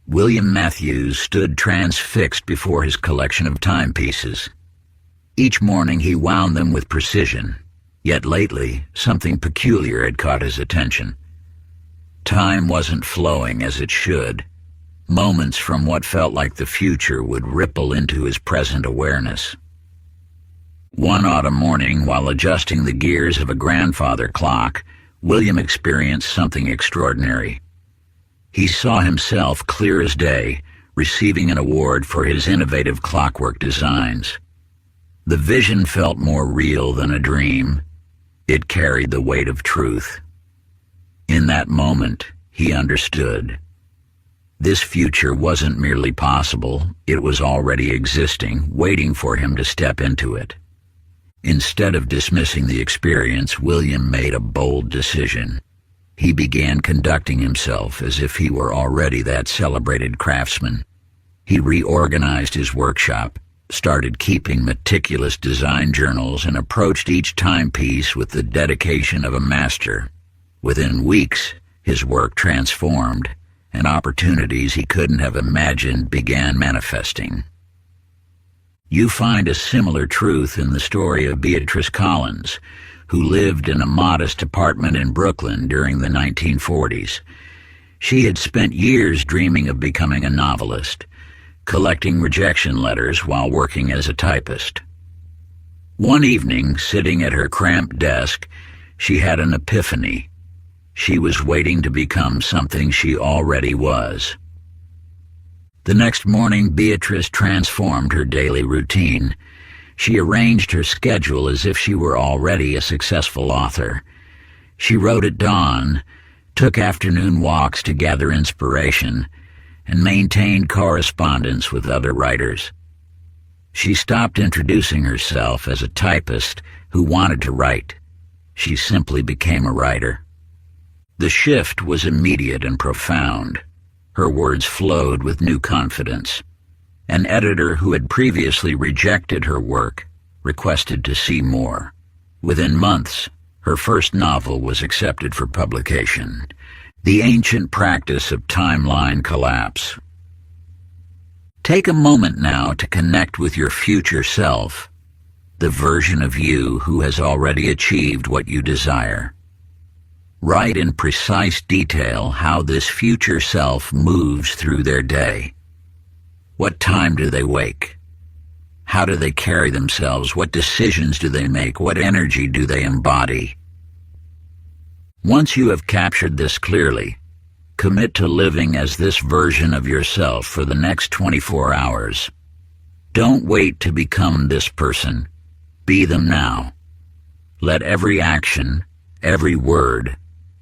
William Matthews stood transfixed before his collection of timepieces. Each morning he wound them with precision, yet lately something peculiar had caught his attention. Time wasn't flowing as it should. Moments from what felt like the future would ripple into his present awareness. One autumn morning, while adjusting the gears of a grandfather clock, William experienced something extraordinary. He saw himself clear as day, receiving an award for his innovative clockwork designs. The vision felt more real than a dream. It carried the weight of truth. In that moment, he understood. This future wasn't merely possible, it was already existing, waiting for him to step into it. Instead of dismissing the experience, William made a bold decision. He began conducting himself as if he were already that celebrated craftsman. He reorganized his workshop, started keeping meticulous design journals, and approached each timepiece with the dedication of a master. Within weeks, his work transformed, and opportunities he couldn't have imagined began manifesting. You find a similar truth in the story of Beatrice Collins, who lived in a modest apartment in Brooklyn during the 1940s. She had spent years dreaming of becoming a novelist, collecting rejection letters while working as a typist. One evening, sitting at her cramped desk, she had an epiphany. She was waiting to become something she already was. The next morning, Beatrice transformed her daily routine. She arranged her schedule as if she were already a successful author. She wrote at dawn, took afternoon walks to gather inspiration, and maintained correspondence with other writers. She stopped introducing herself as a typist who wanted to write. She simply became a writer. The shift was immediate and profound. Her words flowed with new confidence. An editor who had previously rejected her work requested to see more. Within months, her first novel was accepted for publication, The Ancient Practice of Timeline Collapse. Take a moment now to connect with your future self, the version of you who has already achieved what you desire. Write in precise detail how this future self moves through their day. What time do they wake? How do they carry themselves? What decisions do they make? What energy do they embody? Once you have captured this clearly, commit to living as this version of yourself for the next 24 hours. Don't wait to become this person. Be them now. Let every action, every word,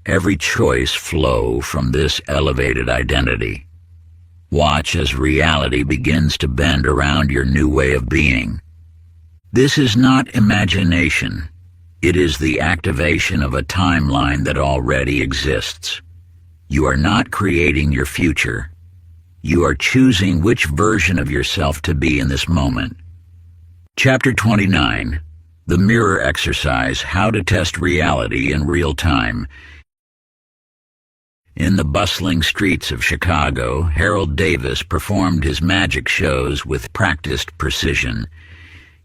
every choice flow from this elevated identity. Watch as reality begins to bend around your new way of being. This is not imagination. It is the activation of a timeline that already exists. You are not creating your future. You are choosing which version of yourself to be in this moment. Chapter 29, The Mirror Exercise, How to Test Reality in Real Time. In the bustling streets of Chicago, Harold Davis performed his magic shows with practiced precision.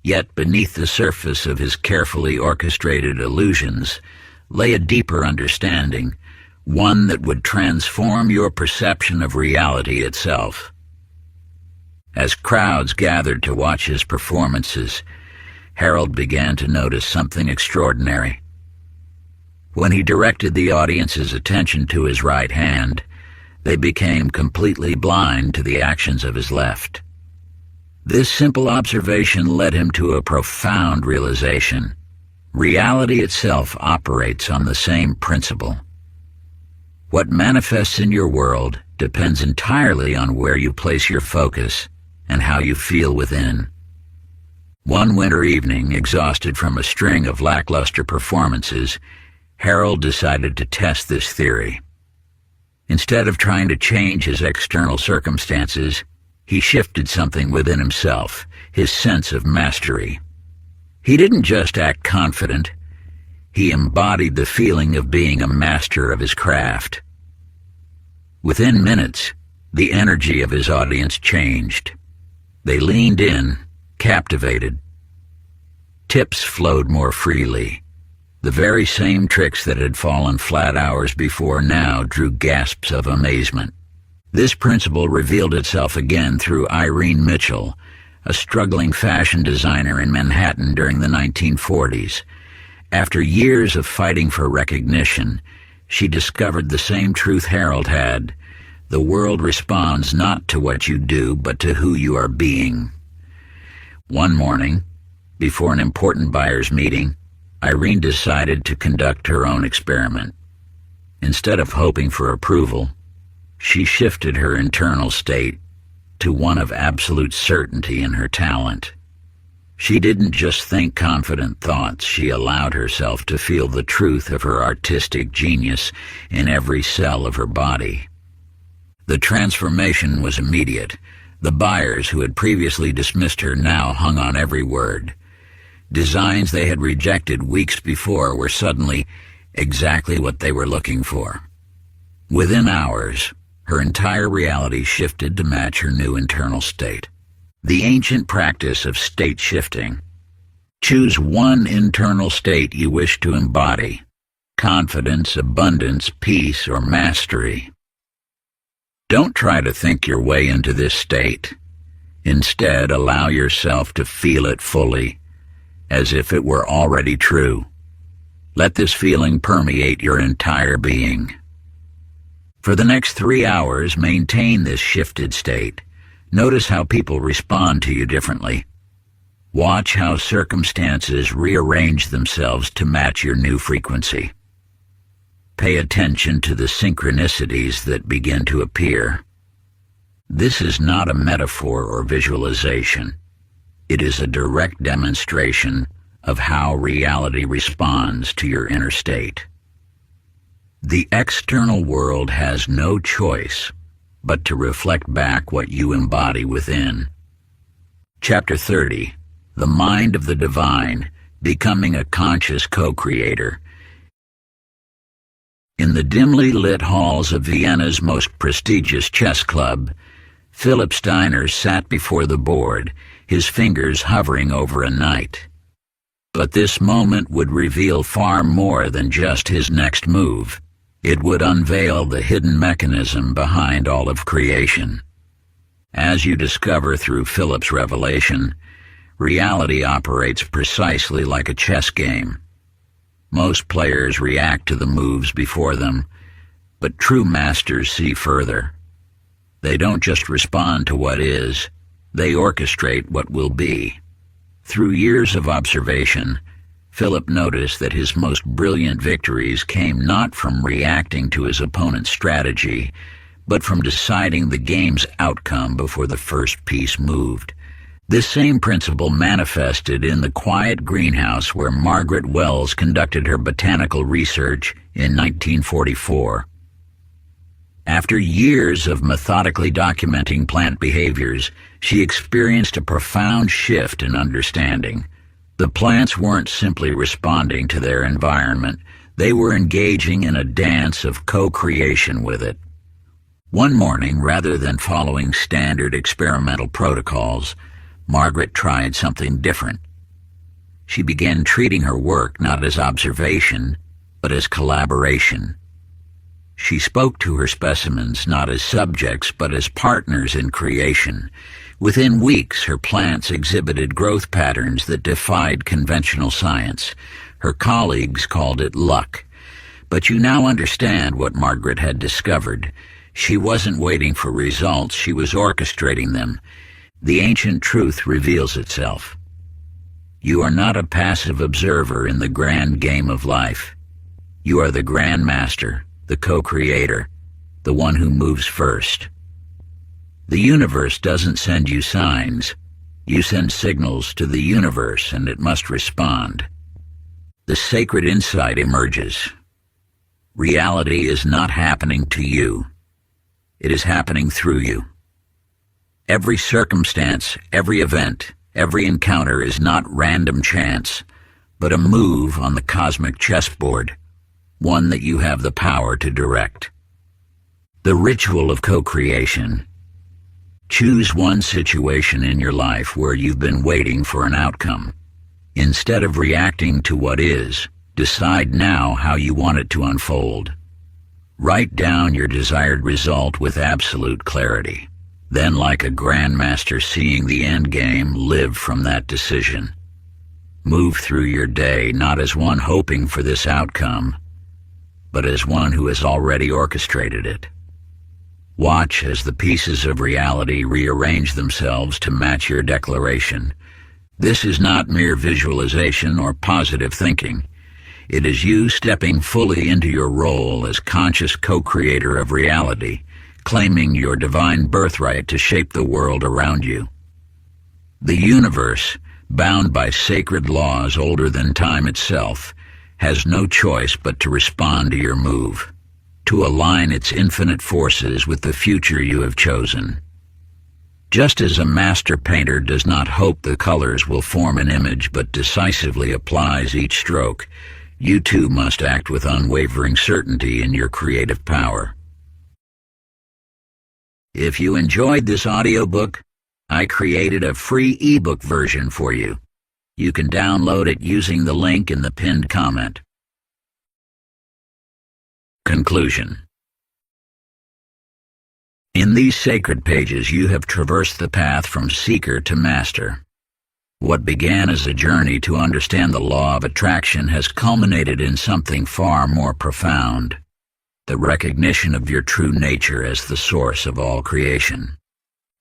Yet beneath the surface of his carefully orchestrated illusions lay a deeper understanding, one that would transform your perception of reality itself. As crowds gathered to watch his performances, Harold began to notice something extraordinary. When he directed the audience's attention to his right hand, they became completely blind to the actions of his left. This simple observation led him to a profound realization. Reality itself operates on the same principle. What manifests in your world depends entirely on where you place your focus and how you feel within. One winter evening, exhausted from a string of lackluster performances, Harold decided to test this theory. Instead of trying to change his external circumstances, he shifted something within himself, his sense of mastery. He didn't just act confident, he embodied the feeling of being a master of his craft. Within minutes, the energy of his audience changed. They leaned in, captivated. Tips flowed more freely. The very same tricks that had fallen flat hours before now drew gasps of amazement. This principle revealed itself again through Irene Mitchell, a struggling fashion designer in Manhattan during the 1940s. After years of fighting for recognition, she discovered the same truth Harold had. The world responds not to what you do, but to who you are being. One morning, before an important buyer's meeting, Irene decided to conduct her own experiment. Instead of hoping for approval, she shifted her internal state to one of absolute certainty in her talent. She didn't just think confident thoughts, she allowed herself to feel the truth of her artistic genius in every cell of her body. The transformation was immediate. The buyers who had previously dismissed her now hung on every word. Designs they had rejected weeks before were suddenly exactly what they were looking for. Within hours, her entire reality shifted to match her new internal state. The ancient practice of state shifting. Choose one internal state you wish to embody: confidence, abundance, peace, or mastery. Don't try to think your way into this state. Instead, allow yourself to feel it fully, as if it were already true. Let this feeling permeate your entire being. For the next 3 hours, maintain this shifted state. Notice how people respond to you differently. Watch how circumstances rearrange themselves to match your new frequency. Pay attention to the synchronicities that begin to appear. This is not a metaphor or visualization. It is a direct demonstration of how reality responds to your inner state. The external world has no choice but to reflect back what you embody within. Chapter 30. The Mind of the Divine, Becoming a Conscious Co-Creator. In the dimly lit halls of Vienna's most prestigious chess club, Philip Steiner sat before the board, his fingers hovering over a knight. But this moment would reveal far more than just his next move. It would unveil the hidden mechanism behind all of creation. As you discover through Philip's revelation, reality operates precisely like a chess game. Most players react to the moves before them, but true masters see further. They don't just respond to what is, they orchestrate what will be. Through years of observation, Philip noticed that his most brilliant victories came not from reacting to his opponent's strategy, but from deciding the game's outcome before the first piece moved. This same principle manifested in the quiet greenhouse where Margaret Wells conducted her botanical research in 1944. After years of methodically documenting plant behaviors, she experienced a profound shift in understanding. The plants weren't simply responding to their environment, they were engaging in a dance of co-creation with it. One morning, rather than following standard experimental protocols, Margaret tried something different. She began treating her work not as observation, but as collaboration. She spoke to her specimens not as subjects, but as partners in creation. Within weeks, her plants exhibited growth patterns that defied conventional science. Her colleagues called it luck. But you now understand what Margaret had discovered. She wasn't waiting for results, she was orchestrating them. The ancient truth reveals itself. You are not a passive observer in the grand game of life. You are the Grand Master, the co-creator, the one who moves first. The universe doesn't send you signs. You send signals to the universe and it must respond. The sacred insight emerges. Reality is not happening to you. It is happening through you. Every circumstance, every event, every encounter is not random chance, but a move on the cosmic chessboard, one that you have the power to direct. The ritual of co-creation. Choose one situation in your life where you've been waiting for an outcome. Instead of reacting to what is, decide now how you want it to unfold. Write down your desired result with absolute clarity. Then, like a grandmaster seeing the end game, live from that decision. Move through your day not as one hoping for this outcome, but as one who has already orchestrated it. Watch as the pieces of reality rearrange themselves to match your declaration. This is not mere visualization or positive thinking. It is you stepping fully into your role as conscious co-creator of reality, claiming your divine birthright to shape the world around you. The universe, bound by sacred laws older than time itself, has no choice but to respond to your move, to align its infinite forces with the future you have chosen. Just as a master painter does not hope the colors will form an image but decisively applies each stroke, you too must act with unwavering certainty in your creative power. If you enjoyed this audiobook, I created a free ebook version for you. You can download it using the link in the pinned comment. Conclusion. In these sacred pages, you have traversed the path from seeker to master. What began as a journey to understand the law of attraction has culminated in something far more profound: the recognition of your true nature as the source of all creation.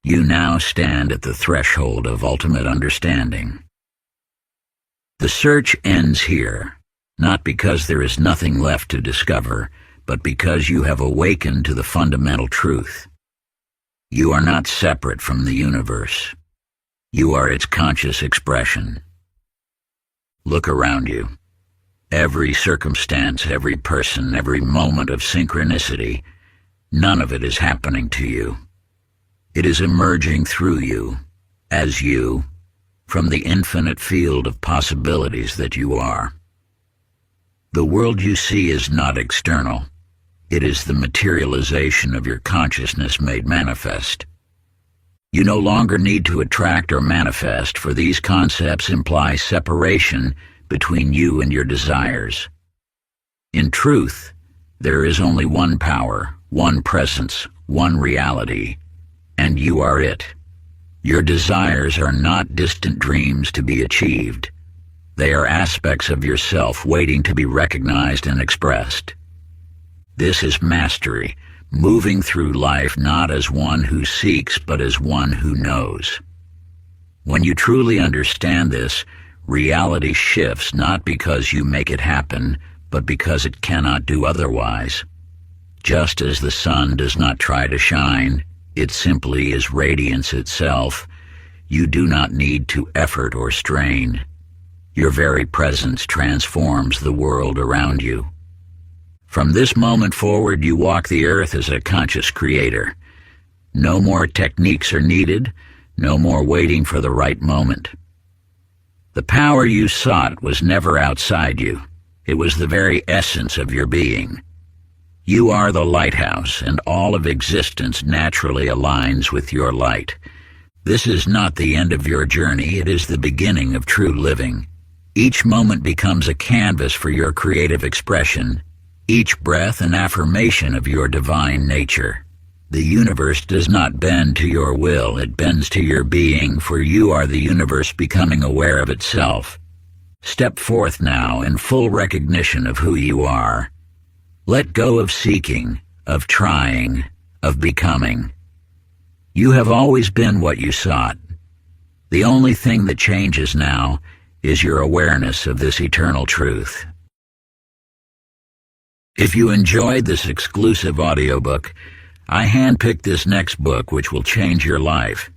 You now stand at the threshold of ultimate understanding. The search ends here, not because there is nothing left to discover, but because you have awakened to the fundamental truth. You are not separate from the universe. You are its conscious expression. Look around you. Every circumstance, every person, every moment of synchronicity, none of it is happening to you. It is emerging through you, as you, from the infinite field of possibilities that you are. The world you see is not external. It is the materialization of your consciousness made manifest. You no longer need to attract or manifest, for these concepts imply separation between you and your desires. In truth, there is only one power, one presence, one reality, and you are it. Your desires are not distant dreams to be achieved. They are aspects of yourself waiting to be recognized and expressed. This is mastery, moving through life not as one who seeks, but as one who knows. When you truly understand this, reality shifts not because you make it happen, but because it cannot do otherwise. Just as the sun does not try to shine, it simply is radiance itself. You do not need to effort or strain. Your very presence transforms the world around you. From this moment forward, you walk the earth as a conscious creator. No more techniques are needed, no more waiting for the right moment. The power you sought was never outside you. It was the very essence of your being. You are the lighthouse, and all of existence naturally aligns with your light. This is not the end of your journey, it is the beginning of true living. Each moment becomes a canvas for your creative expression, each breath an affirmation of your divine nature. The universe does not bend to your will, it bends to your being, for you are the universe becoming aware of itself. Step forth now in full recognition of who you are. Let go of seeking, of trying, of becoming. You have always been what you sought. The only thing that changes now is your awareness of this eternal truth. If you enjoyed this exclusive audiobook, I handpicked this next book which will change your life.